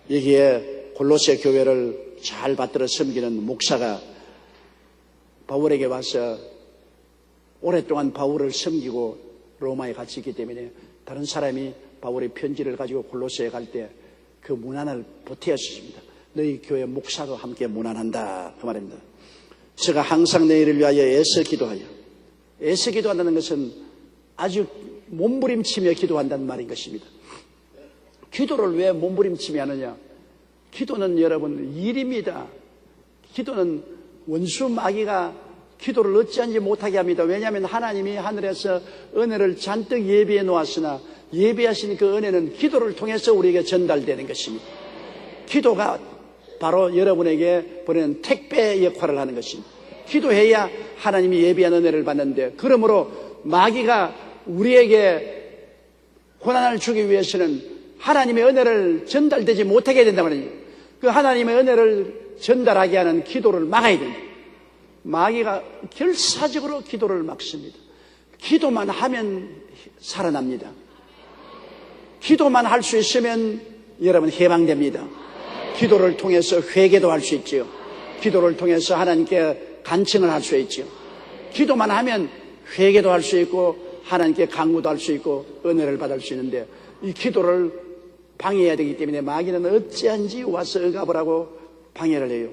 여기에 골로새 교회를 잘 받들어 섬기는 목사가 바울에게 와서 오랫동안 바울을 섬기고 로마에 같이 있기 때문에 다른 사람이 바울의 편지를 가지고 골로새에 갈 때 그 문안을 보태었습니다. 너희 교회 목사도 함께 문안한다 그 말입니다. 제가 항상 너희를 위하여 애써 기도하여, 애써 기도한다는 것은 아주 몸부림치며 기도한다는 말인 것입니다. 기도를 왜 몸부림치며 하느냐? 기도는 여러분 일입니다. 기도는 원수 마귀가 기도를 어찌하는지 못하게 합니다. 왜냐하면 하나님이 하늘에서 은혜를 잔뜩 예비해 놓았으나 예비하신 그 은혜는 기도를 통해서 우리에게 전달되는 것입니다. 기도가 바로 여러분에게 보내는 택배 역할을 하는 것입니다. 기도해야 하나님이 예비한 은혜를 받는데, 그러므로 마귀가 우리에게 고난을 주기 위해서는 하나님의 은혜를 전달되지 못하게 해야 된단 말이에요. 그 하나님의 은혜를 전달하게 하는 기도를 막아야 됩니다. 마귀가 결사적으로 기도를 막습니다. 기도만 하면 살아납니다. 기도만 할 수 있으면 여러분 해방됩니다. 기도를 통해서 회개도 할 수 있지요. 기도를 통해서 하나님께 간청을 할 수 있지요. 기도만 하면 회개도 할 수 있고 하나님께 강구도 할 수 있고 은혜를 받을 수 있는데, 이 기도를 방해해야 되기 때문에 마귀는 어찌한지 와서 억압을 하고 방해를 해요.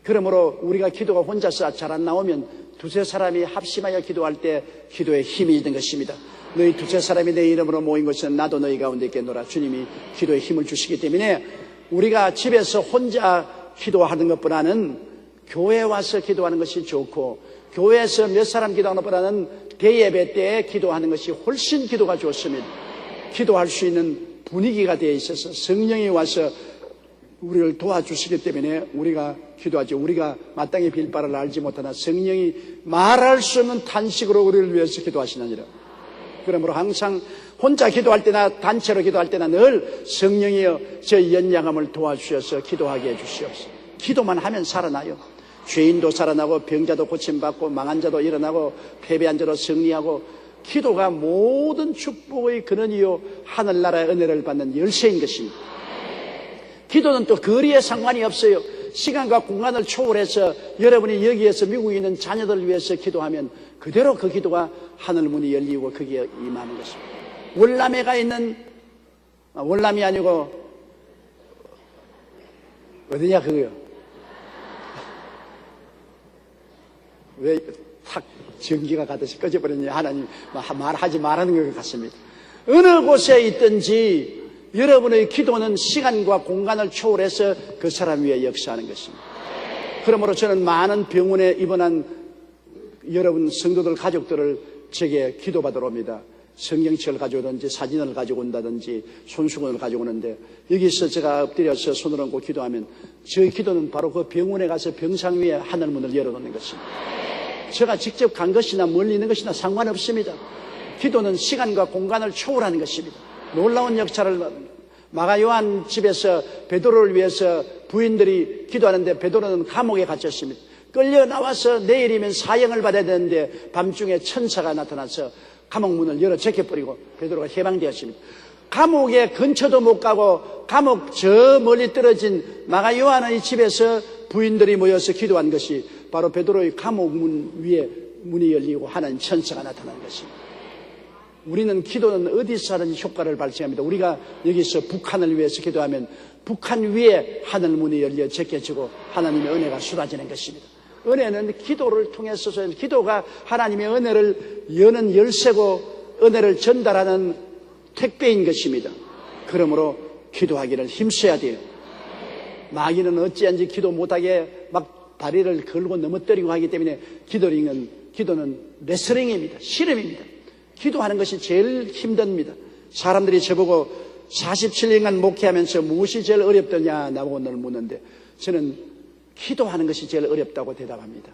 그러므로 우리가 기도가 혼자서 잘 안 나오면 두세 사람이 합심하여 기도할 때 기도에 힘이 있는 것입니다. 너희 두세 사람이 내 이름으로 모인 것은 나도 너희 가운데 있겠노라. 주님이 기도에 힘을 주시기 때문에 우리가 집에서 혼자 기도하는 것보다는 교회에 와서 기도하는 것이 좋고, 교회에서 몇 사람 기도하는 것보다는 대예배 때 기도하는 것이 훨씬 기도가 좋습니다. 기도할 수 있는 분위기가 되어 있어서 성령이 와서 우리를 도와주시기 때문에 우리가 기도하죠. 우리가 마땅히 빌 바를 알지 못하나 성령이 말할 수 없는 탄식으로 우리를 위해서 기도하시느니라. 그러므로 항상 혼자 기도할 때나 단체로 기도할 때나 늘 성령이여 저희 연약함을 도와주셔서 기도하게 해주시옵소서. 기도만 하면 살아나요. 죄인도 살아나고 병자도 고침받고 망한 자도 일어나고 패배한 자도 승리하고, 기도가 모든 축복의 근원이요 하늘나라의 은혜를 받는 열쇠인 것입니다. 기도는 또 거리에 상관이 없어요. 시간과 공간을 초월해서 여러분이 여기에서 미국에 있는 자녀들을 위해서 기도하면 그대로 그 기도가 하늘문이 열리고 거기에 임하는 것입니다. 월남에 가 있는, 월남이 아니고 어디냐 그거요, 왜 탁 전기가 가듯이 꺼져버렸냐. 하나님 말하지 말하는 것 같습니다. 어느 곳에 있든지 여러분의 기도는 시간과 공간을 초월해서 그 사람 위에 역사하는 것입니다. 그러므로 저는 많은 병원에 입원한 여러분 성도들 가족들을 제게 기도받으러 옵니다. 성경책을 가져오든지 사진을 가지고 온다든지 손수건을 가지고 오는데 여기서 제가 엎드려서 손을 얹고 기도하면 저의 기도는 바로 그 병원에 가서 병상 위에 하늘문을 열어놓는 것입니다. 제가 직접 간 것이나 멀리 있는 것이나 상관없습니다. 기도는 시간과 공간을 초월하는 것입니다. 놀라운 역사를 마가 요한 집에서 베드로를 위해서 부인들이 기도하는데 베드로는 감옥에 갇혔습니다. 끌려 나와서 내일이면 사형을 받아야 되는데 밤중에 천사가 나타나서 감옥 문을 열어 제껴버리고 베드로가 해방되었습니다. 감옥에 근처도 못 가고 감옥 저 멀리 떨어진 마가 요한의 집에서 부인들이 모여서 기도한 것이 바로 베드로의 감옥 문 위에 문이 열리고 하나님 천사가 나타난 것입니다. 우리는 기도는 어디서 하든지 효과를 발생합니다. 우리가 여기서 북한을 위해서 기도하면 북한 위에 하늘 문이 열려 제껴지고 하나님의 은혜가 쏟아지는 것입니다. 은혜는 기도를 통해서 기도가 하나님의 은혜를 여는 열쇠고 은혜를 전달하는 택배인 것입니다. 그러므로 기도하기를 힘써야 돼요. 마귀는 어찌한지 기도 못하게 막 다리를 걸고 넘어뜨리고 하기 때문에 기도는 레슬링입니다. 씨름입니다. 기도하는 것이 제일 힘듭니다. 사람들이 저보고 47년간 목회하면서 무엇이 제일 어렵더냐 나보고 늘 묻는데 저는 기도하는 것이 제일 어렵다고 대답합니다.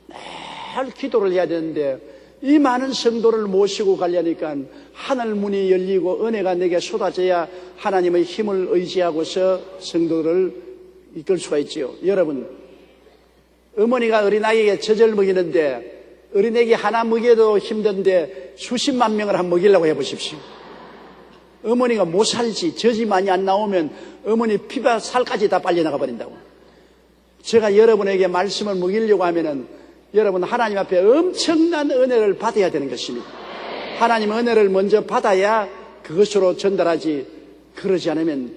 매일 기도를 해야 되는데 이 많은 성도를 모시고 가려니까 하늘 문이 열리고 은혜가 내게 쏟아져야 하나님의 힘을 의지하고서 성도를 이끌 수가 있지요. 여러분, 어머니가 어린아이에게 젖을 먹이는데 어린애기 하나 먹여도 힘든데 수십만 명을 한번 먹이려고 해보십시오. 어머니가 못 살지. 젖이 많이 안 나오면 어머니 피가 살까지 다 빨려나가 버린다고. 제가 여러분에게 말씀을 먹이려고 하면은 여러분 하나님 앞에 엄청난 은혜를 받아야 되는 것입니다. 하나님 은혜를 먼저 받아야 그것으로 전달하지. 그러지 않으면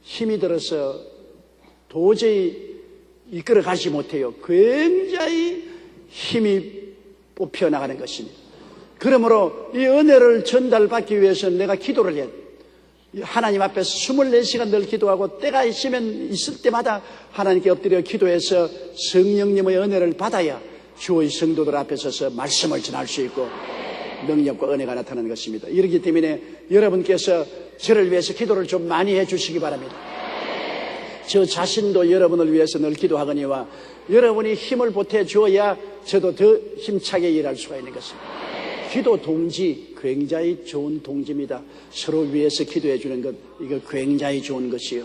힘이 들어서 도저히 이끌어 가지 못해요. 굉장히 힘이 뽑혀 나가는 것입니다. 그러므로 이 은혜를 전달받기 위해서는 내가 기도를 해야 돼요. 하나님 앞에서 24시간 늘 기도하고 때가 있을 때마다 하나님께 엎드려 기도해서 성령님의 은혜를 받아야 주의 성도들 앞에 서서 말씀을 전할 수 있고 능력과 은혜가 나타나는 것입니다. 이렇기 때문에 여러분께서 저를 위해서 기도를 좀 많이 해 주시기 바랍니다. 저 자신도 여러분을 위해서 늘 기도하거니와 여러분이 힘을 보태 주어야 저도 더 힘차게 일할 수가 있는 것입니다. 기도 동지 굉장히 좋은 동지입니다. 서로 위해서 기도해 주는 것 이거 굉장히 좋은 것이요.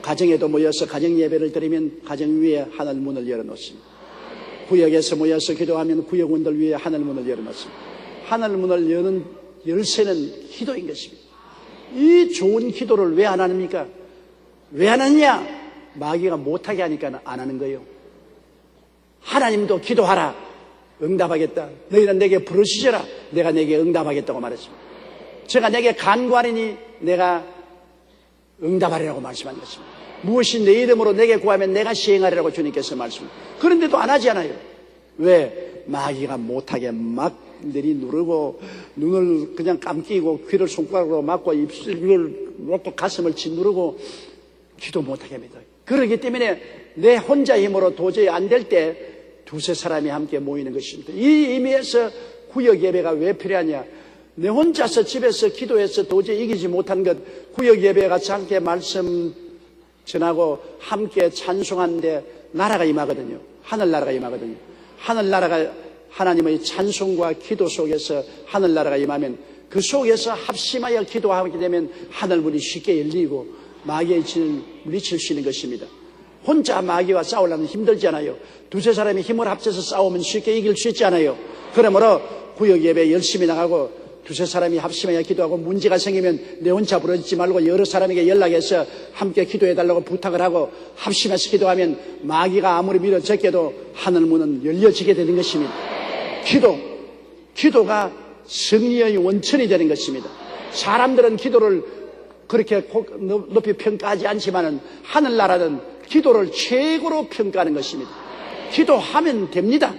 가정에도 모여서 가정 예배를 드리면 가정 위에 하늘 문을 열어놓습니다. 구역에서 모여서 기도하면 구역원들 위에 하늘 문을 열어놓습니다. 하늘 문을 여는 열쇠는 기도인 것입니다. 이 좋은 기도를 왜 안 합니까? 왜 안 하느냐? 마귀가 못하게 하니까 안 하는 거예요. 하나님도 기도하라. 응답하겠다. 너희는 내게 부르시져라. 내가 내게 응답하겠다고 말했습니다. 제가 내게 간구하리니 내가 응답하리라고 말씀한 것입니다. 무엇이 내 이름으로 내게 구하면 내가 시행하리라고 주님께서 말씀합니다. 그런데도 안 하지 않아요. 왜? 마귀가 못하게 막 내리누르고 눈을 그냥 감기고 귀를 손가락으로 막고 입술을 막고 가슴을 짓누르고 기도 못하게 합니다. 그렇기 때문에 내 혼자 힘으로 도저히 안 될 때 두세 사람이 함께 모이는 것입니다. 이 의미에서 구역 예배가 왜 필요하냐? 내 혼자서 집에서 기도해서 도저히 이기지 못한 것 구역 예배에 같이 함께 말씀 전하고 함께 찬송하는데 나라가 임하거든요. 하늘나라가 임하거든요. 하늘나라가 하나님의 찬송과 기도 속에서 하늘나라가 임하면 그 속에서 합심하여 기도하게 되면 하늘문이 쉽게 열리고 마귀의 진을 물리칠 수 있는 것입니다. 혼자 마귀와 싸우려면 힘들잖아요. 두세 사람이 힘을 합쳐서 싸우면 쉽게 이길 수 있잖아요. 그러므로 구역 예배 열심히 나가고 두세 사람이 합심하여 기도하고 문제가 생기면 내 혼자 부러지지 말고 여러 사람에게 연락해서 함께 기도해달라고 부탁을 하고 합심해서 기도하면 마귀가 아무리 밀어 제껴도 하늘문은 열려지게 되는 것입니다. 기도가 승리의 원천이 되는 것입니다. 사람들은 기도를 그렇게 높이 평가하지 않지만은 하늘나라는 기도를 최고로 평가하는 것입니다. 기도하면 됩니다.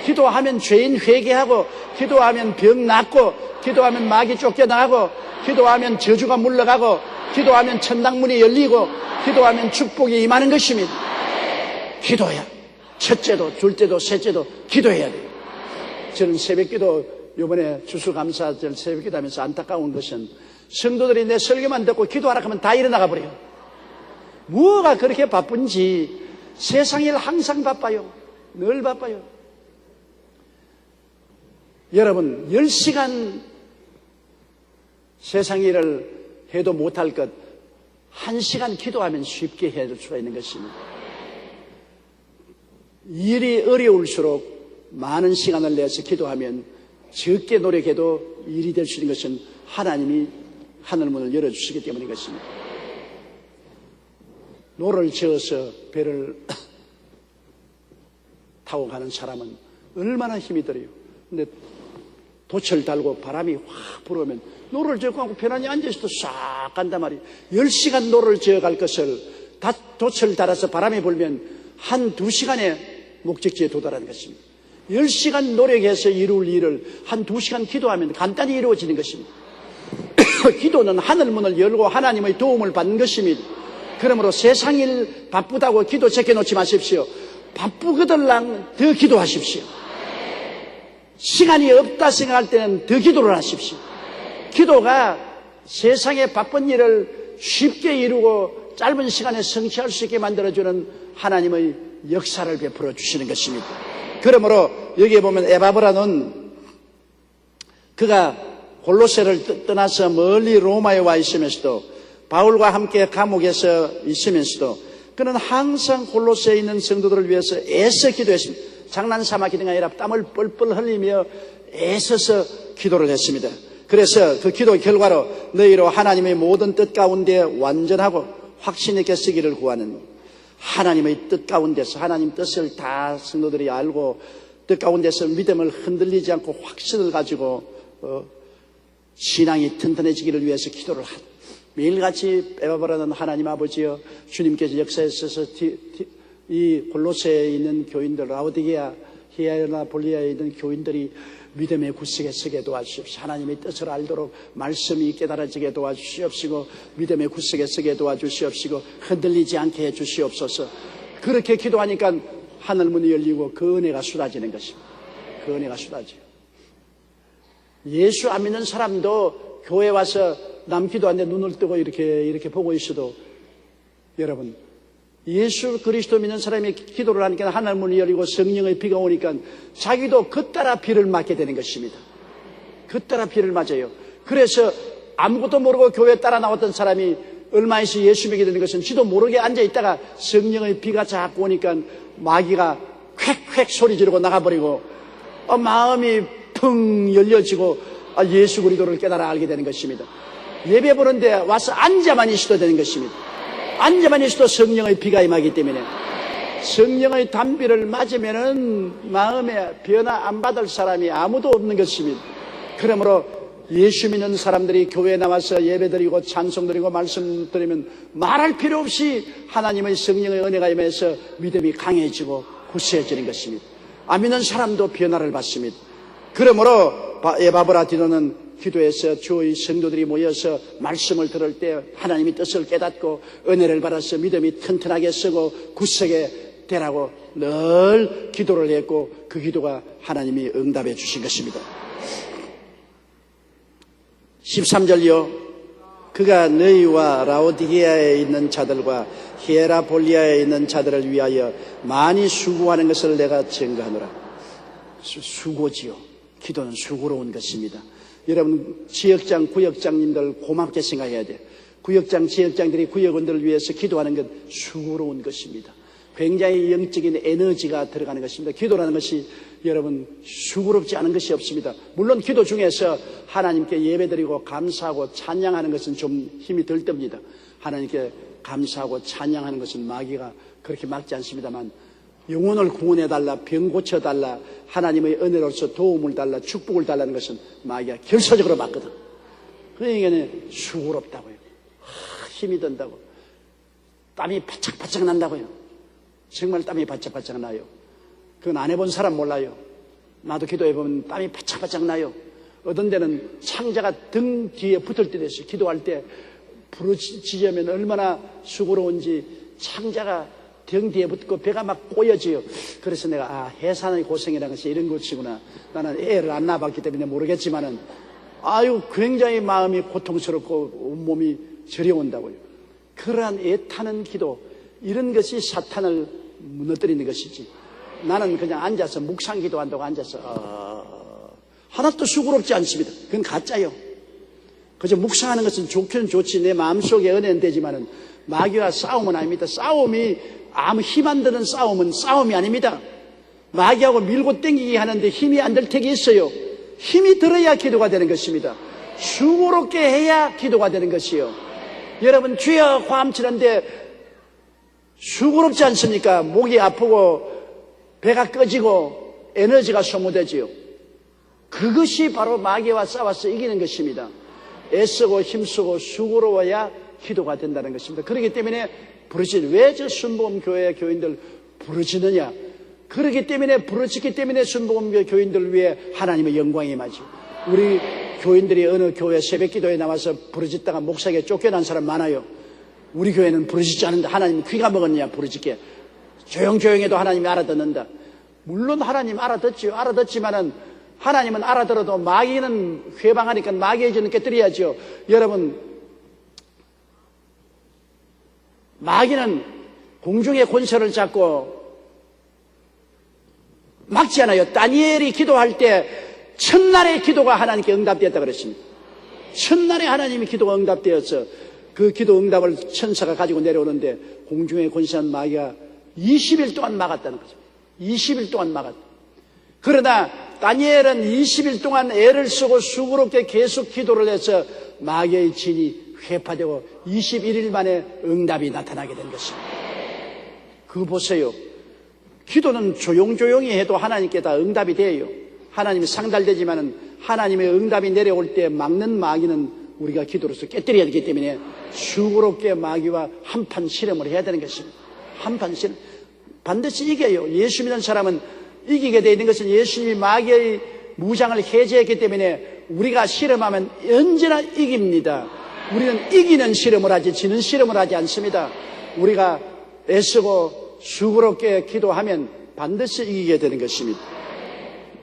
기도하면 죄인 회개하고, 기도하면 병 낫고, 기도하면 마귀 쫓겨나가고, 기도하면 저주가 물러가고, 기도하면 천당문이 열리고, 기도하면 축복이 임하는 것입니다. 기도해야. 첫째도 둘째도 셋째도 기도해야 돼요. 저는 새벽기도 이번에 추수감사절 새벽기도 하면서 안타까운 것은 성도들이 내 설교만 듣고 기도하라 하면 다 일어나가 버려요. 뭐가 그렇게 바쁜지. 세상 일 항상 바빠요. 늘 바빠요. 여러분 10시간 세상 일을 해도 못할 것 1시간 기도하면 쉽게 해줄 수가 있는 것입니다. 일이 어려울수록 많은 시간을 내서 기도하면 적게 노력해도 일이 될 수 있는 것은 하나님이 하늘문을 열어주시기 때문인 것입니다. 노를 저어서 배를 타고 가는 사람은 얼마나 힘이 들어요. 근데 돛을 달고 바람이 확 불어오면 노를 저어가고 편안히 앉아서도 싹 간단 말이에요. 10시간 노를 저어갈 것을 돛을 달아서 바람이 불면 한 2시간에 목적지에 도달하는 것입니다. 10시간 노력해서 이룰 일을 한 2시간 기도하면 간단히 이루어지는 것입니다. 기도는 하늘문을 열고 하나님의 도움을 받는 것입니다. 그러므로 세상 일 바쁘다고 기도 제껴놓지 마십시오. 바쁘거들랑 더 기도하십시오. 시간이 없다 생각할 때는 더 기도를 하십시오. 기도가 세상의 바쁜 일을 쉽게 이루고 짧은 시간에 성취할 수 있게 만들어주는 하나님의 역사를 베풀어 주시는 것입니다. 그러므로 여기에 보면 에바브라는 그가 골로새를 떠나서 멀리 로마에 와 있으면서도 바울과 함께 감옥에서 있으면서도 그는 항상 골로새에 있는 성도들을 위해서 애써 기도했습니다. 장난삼아 기도가 아니라 땀을 뻘뻘 흘리며 애써서 기도를 했습니다. 그래서 그 기도 결과로 너희로 하나님의 모든 뜻 가운데 완전하고 확신 있게 쓰기를 구하는 하나님의 뜻 가운데서 하나님 뜻을 다 성도들이 알고 뜻 가운데서 믿음을 흔들리지 않고 확신을 가지고 신앙이 튼튼해지기를 위해서 기도를 한 매일같이 에바브라는 하나님 아버지여 주님께서 역사에 있어서 이 골로새에 있는 교인들 라오디게아 히에라폴리아에 있는 교인들이 믿음의 구석에 서게 도와주십시오. 하나님의 뜻을 알도록 말씀이 깨달아지게 도와주시옵시고 믿음의 구석에 서게 도와주시옵시고 흔들리지 않게 해주시옵소서. 그렇게 기도하니까 하늘문이 열리고 그 은혜가 쏟아지는 것입니다. 그 은혜가 쏟아져요. 예수 안 믿는 사람도 교회 와서 남 기도하는데 눈을 뜨고 이렇게 보고 있어도 여러분 예수 그리스도 믿는 사람이 기도를 하니까 하늘문이 열리고 성령의 비가 오니까 자기도 그 따라 비를 맞게 되는 것입니다. 그 따라 비를 맞아요. 그래서 아무것도 모르고 교회에 따라 나왔던 사람이 얼마 있어 예수 믿게 되는 것은 지도 모르게 앉아있다가 성령의 비가 자꾸 오니까 마귀가 콱콱 소리 지르고 나가버리고 마음이 펑 열려지고 예수 그리스도를 깨달아 알게 되는 것입니다. 예배 보는데 와서 앉아만 있어도 되는 것입니다. 앉아만 있어도 성령의 비가 임하기 때문에 성령의 단비를 맞으면은 마음에 변화 안 받을 사람이 아무도 없는 것입니다. 그러므로 예수 믿는 사람들이 교회에 나와서 예배드리고 찬송드리고 말씀 드리면 말할 필요 없이 하나님의 성령의 은혜가 임해서 믿음이 강해지고 굳세어지는 것입니다. 안 믿는 사람도 변화를 받습니다. 그러므로 에바브라 디도는 기도해서 주의 성도들이 모여서 말씀을 들을 때 하나님의 뜻을 깨닫고 은혜를 받아서 믿음이 튼튼하게 서고 굳세게 되라고 늘 기도를 했고 그 기도가 하나님이 응답해 주신 것입니다. 13절이요. 그가 너희와 라오디게아에 있는 자들과 히에라폴리아에 있는 자들을 위하여 많이 수고하는 것을 내가 증거하노라. 수고지요. 기도는 수고로운 것입니다. 여러분 지역장 구역장님들 고맙게 생각해야 돼요. 구역장 지역장들이 구역원들을 위해서 기도하는 것 수고로운 것입니다. 굉장히 영적인 에너지가 들어가는 것입니다. 기도라는 것이 여러분 수고롭지 않은 것이 없습니다. 물론 기도 중에서 하나님께 예배드리고 감사하고 찬양하는 것은 좀 힘이 들 때입니다. 하나님께 감사하고 찬양하는 것은 마귀가 그렇게 막지 않습니다만 영혼을 구원해달라, 병 고쳐달라, 하나님의 은혜로서 도움을 달라, 축복을 달라는 것은 마귀가 결사적으로 막거든. 그러니까 수고롭다고요. 힘이 든다고. 땀이 바짝바짝 난다고요. 정말 땀이 바짝바짝 나요. 그건 안 해본 사람 몰라요. 나도 기도해보면 땀이 바짝바짝 나요. 어떤 데는 창자가 등 뒤에 붙을 때도 있어요. 기도할 때 부르짖으면 얼마나 수고로운지 창자가 등 뒤에 붙고 배가 막 꼬여져요. 그래서 내가 해산의 고생이라는 것이 이런 것이구나. 나는 애를 안 낳아봤기 때문에 모르겠지만은 굉장히 마음이 고통스럽고 온몸이 저려온다고요. 그러한 애타는 기도, 이런 것이 사탄을 무너뜨리는 것이지. 나는 그냥 앉아서 묵상 기도한다고 앉아서 하나도 수고롭지 않습니다. 그건 가짜요. 그저 묵상하는 것은 좋긴 좋지. 내 마음속에 은혜는 되지만은 마귀와 싸움은 아닙니다. 싸움이 아무 힘 안 드는 싸움은 싸움이 아닙니다. 마귀하고 밀고 땡기기 하는데 힘이 안 들 때가 있어요. 힘이 들어야 기도가 되는 것입니다. 수고롭게 해야 기도가 되는 것이요. 여러분, 주여 화음치는데 수고롭지 않습니까? 목이 아프고 배가 꺼지고 에너지가 소모되지요. 그것이 바로 마귀와 싸워서 이기는 것입니다. 애쓰고 힘쓰고 수고로워야 기도가 된다는 것입니다. 그렇기 때문에 왜 저 순복음교회 교인들 부르짖느냐? 그렇기 때문에 부르짖기 때문에 순복음교회 교인들을 위해 하나님의 영광이 임하죠. 우리 교인들이 어느 교회 새벽기도에 나와서 부르짖다가 목사에게 쫓겨난 사람 많아요. 우리 교회는 부르짖지 않는다. 하나님 귀가 먹었냐 부르짖게. 조용조용해도 하나님이 알아듣는다. 물론 하나님 알아듣지요. 알아듣지만은 하나님은 알아들어도 마귀는 회방하니까 마귀의 죄는 깨뜨려야죠. 여러분, 마귀는 공중의 권세를 잡고 막지 않아요. 다니엘이 기도할 때 첫날의 기도가 하나님께 응답되었다 그랬습니다. 첫날에 하나님의 기도가 응답되어서 그 기도 응답을 천사가 가지고 내려오는데 공중의 권세한 마귀가 20일 동안 막았다는 거죠. 20일 동안 막았다. 그러나 다니엘은 20일 동안 애를 쓰고 수고롭게 계속 기도를 해서 마귀의 진이 회파되고 21일 만에 응답이 나타나게 된 것입니다. 그거 보세요. 기도는 조용조용히 해도 하나님께 다 응답이 돼요. 하나님이 상달되지만은 하나님의 응답이 내려올 때 막는 마귀는 우리가 기도로서 깨뜨려야 되기 때문에 수고롭게 마귀와 한판 실험을 해야 되는 것입니다. 한판 실험. 반드시 이겨요. 예수 믿는 사람은 이기게 되어 있는 것은 예수님이 마귀의 무장을 해제했기 때문에 우리가 실험하면 언제나 이깁니다. 우리는 이기는 실험을 하지 지는 실험을 하지 않습니다. 우리가 애쓰고 수고롭게 기도하면 반드시 이기게 되는 것입니다.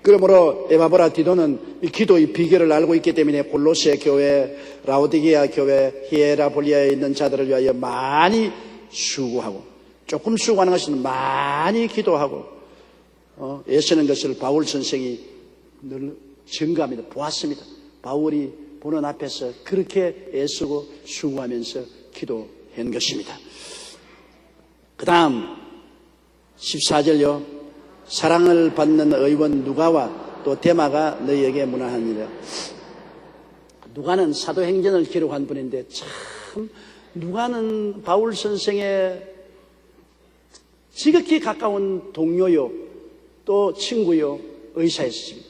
그러므로 에바브라 디도는 이 기도의 비결을 알고 있기 때문에 골로새 교회, 라오디게아 교회, 히에라볼리아에 있는 자들을 위하여 많이 수고하고, 조금 수고하는 것은 많이 기도하고 애쓰는 것을 바울 선생이 늘 증거합니다. 보았습니다. 바울이 보는 앞에서 그렇게 애쓰고 수고하면서 기도한 것입니다. 그 다음 14절요. 사랑을 받는 의원 누가와 또 데마가 너희에게 문안하니라. 누가는 사도행전을 기록한 분인데 참 누가는 바울 선생의 지극히 가까운 동료요 또 친구요 의사였습니다.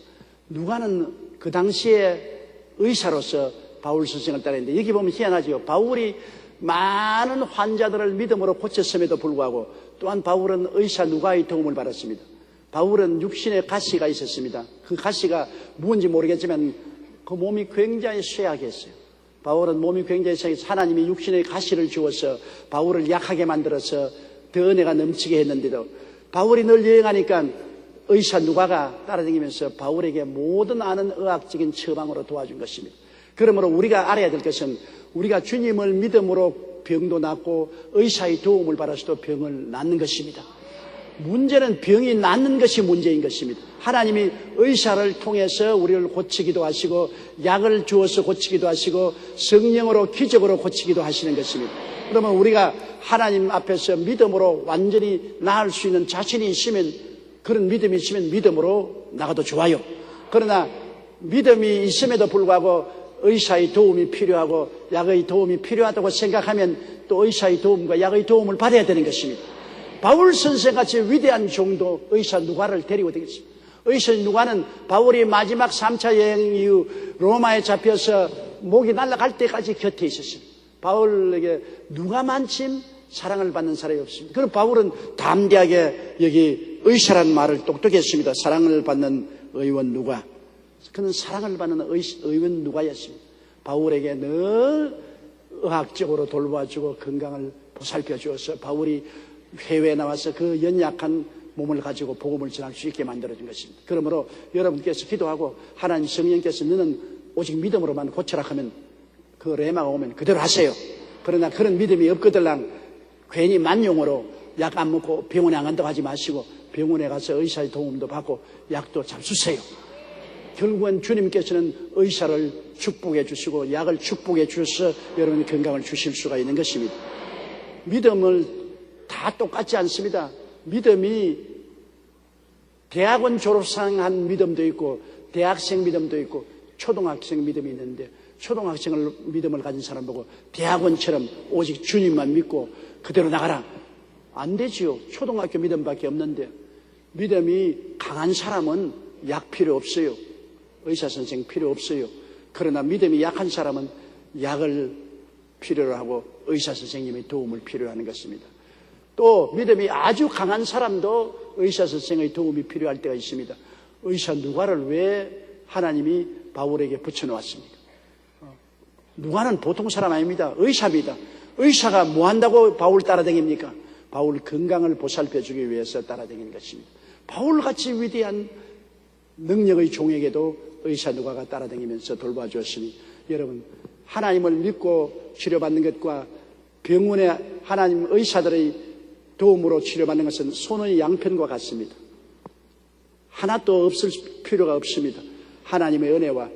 누가는 그 당시에 의사로서 바울 선생을 따르는데 여기 보면 희한하죠. 바울이 많은 환자들을 믿음으로 고쳤음에도 불구하고 또한 바울은 의사 누가의 도움을 받았습니다. 바울은 육신에 가시가 있었습니다. 그 가시가 무엇인지 모르겠지만 그 몸이 굉장히 쇠약했어요. 바울은 몸이 굉장히 쇠약해서 하나님이 육신에 가시를 주어서 바울을 약하게 만들어서 더 은혜가 넘치게 했는데도 바울이 늘 여행하니까 의사 누가가 따라다니면서 바울에게 모든 아는 의학적인 처방으로 도와준 것입니다. 그러므로 우리가 알아야 될 것은 우리가 주님을 믿음으로 병도 낫고 의사의 도움을 받아서도 병을 낫는 것입니다. 문제는 병이 낫는 것이 문제인 것입니다. 하나님이 의사를 통해서 우리를 고치기도 하시고 약을 주어서 고치기도 하시고 성령으로 기적으로 고치기도 하시는 것입니다. 그러면 우리가 하나님 앞에서 믿음으로 완전히 나을 수 있는 자신이 있으면, 그런 믿음이 있으면 믿음으로 나가도 좋아요. 그러나 믿음이 있음에도 불구하고 의사의 도움이 필요하고 약의 도움이 필요하다고 생각하면 또 의사의 도움과 약의 도움을 받아야 되는 것입니다. 바울 선생같이 위대한 종도 의사 누가를 데리고 되겠습니다. 의사 누가는 바울이 마지막 3차 여행 이후 로마에 잡혀서 목이 날아갈 때까지 곁에 있었습니다. 바울에게 누가만큼 사랑을 받는 사람이 없습니다. 그럼 바울은 담대하게 여기 의사라는 말을 똑똑했습니다. 사랑을 받는 의원 누가. 그는 사랑을 받는 의원 누가였습니다. 바울에게 늘 의학적으로 돌봐주고 건강을 보살펴 주어서 바울이 해외에 나와서 그 연약한 몸을 가지고 복음을 전할 수 있게 만들어준 것입니다. 그러므로 여러분께서 기도하고 하나님 성령께서 너는 오직 믿음으로만 고쳐라 하면 그 레마가 오면 그대로 하세요. 그러나 그런 믿음이 없거들랑 괜히 만용으로 약 안 먹고 병원에 안 간다고 하지 마시고 병원에 가서 의사의 도움도 받고 약도 잡수세요. 결국은 주님께서는 의사를 축복해 주시고 약을 축복해 주셔서 여러분이 건강을 주실 수가 있는 것입니다. 믿음을 다 똑같지 않습니다. 믿음이 대학원 졸업생 한 믿음도 있고 대학생 믿음도 있고 초등학생 믿음이 있는데 초등학생을 믿음을 가진 사람 보고 대학원처럼 오직 주님만 믿고 그대로 나가라. 안 되지요. 초등학교 믿음밖에 없는데 믿음이 강한 사람은 약 필요 없어요. 의사 선생 필요 없어요. 그러나 믿음이 약한 사람은 약을 필요로 하고 의사 선생님의 도움을 필요로 하는 것입니다. 또 믿음이 아주 강한 사람도 의사 선생의 도움이 필요할 때가 있습니다. 의사 누가를 왜 하나님이 바울에게 붙여놓았습니까? 누가는 보통 사람 아닙니다. 의사입니다. 의사가 뭐 한다고 바울 따라다닙니까? 바울 건강을 보살펴주기 위해서 따라다니는 것입니다. 바울같이 위대한 능력의 종에게도 의사 누가가 따라다니면서 돌봐주었으니 여러분 하나님을 믿고 치료받는 것과 병원에 하나님 의사들의 도움으로 치료받는 것은 손의 양편과 같습니다. 하나도 없을 필요가 없습니다. 하나님의 은혜와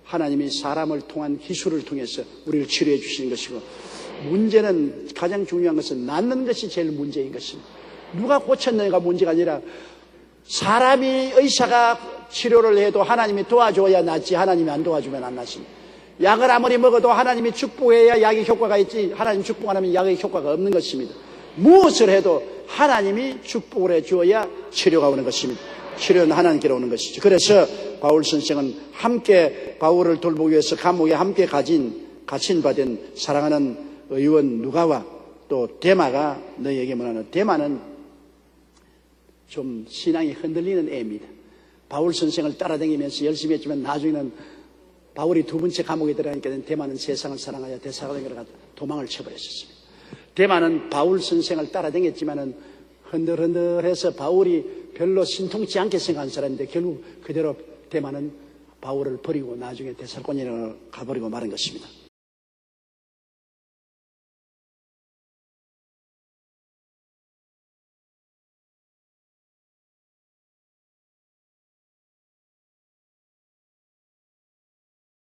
하나님이 사람을 통한 기술을 통해서 우리를 치료해 주시는 것이고 문제는 가장 중요한 것은 낫는 것이 제일 문제인 것입니다. 누가 고쳤느냐가 문제가 아니라 사람이 의사가 치료를 해도 하나님이 도와줘야 낫지 하나님이 안 도와주면 안 낫습니다. 약을 아무리 먹어도 하나님이 축복해야 약의 효과가 있지 하나님 축복 안 하면 약의 효과가 없는 것입니다. 무엇을 해도 하나님이 축복을 해주어야 치료가 오는 것입니다. 치료는 하나님께로 오는 것이죠. 그래서 바울 선생은 함께 바울을 돌보기 위해서 감옥에 함께 갇힌 받은 사랑하는 의원 누가와 또 데마가 너희에게 뭐하는 데마는 좀 신앙이 흔들리는 애입니다. 바울 선생을 따라다니면서 열심히 했지만 나중에는 바울이 두 번째 감옥에 들어가니까 데마는 세상을 사랑하여 데살로니가로 가서 도망을 쳐버렸습니다. 데마는 바울 선생을 따라다녔지만은 흔들흔들해서 바울이 별로 신통치 않게 생각한 사람인데 결국 그대로 데마는 바울을 버리고 나중에 데살로니가로 가버리고 마는 것입니다.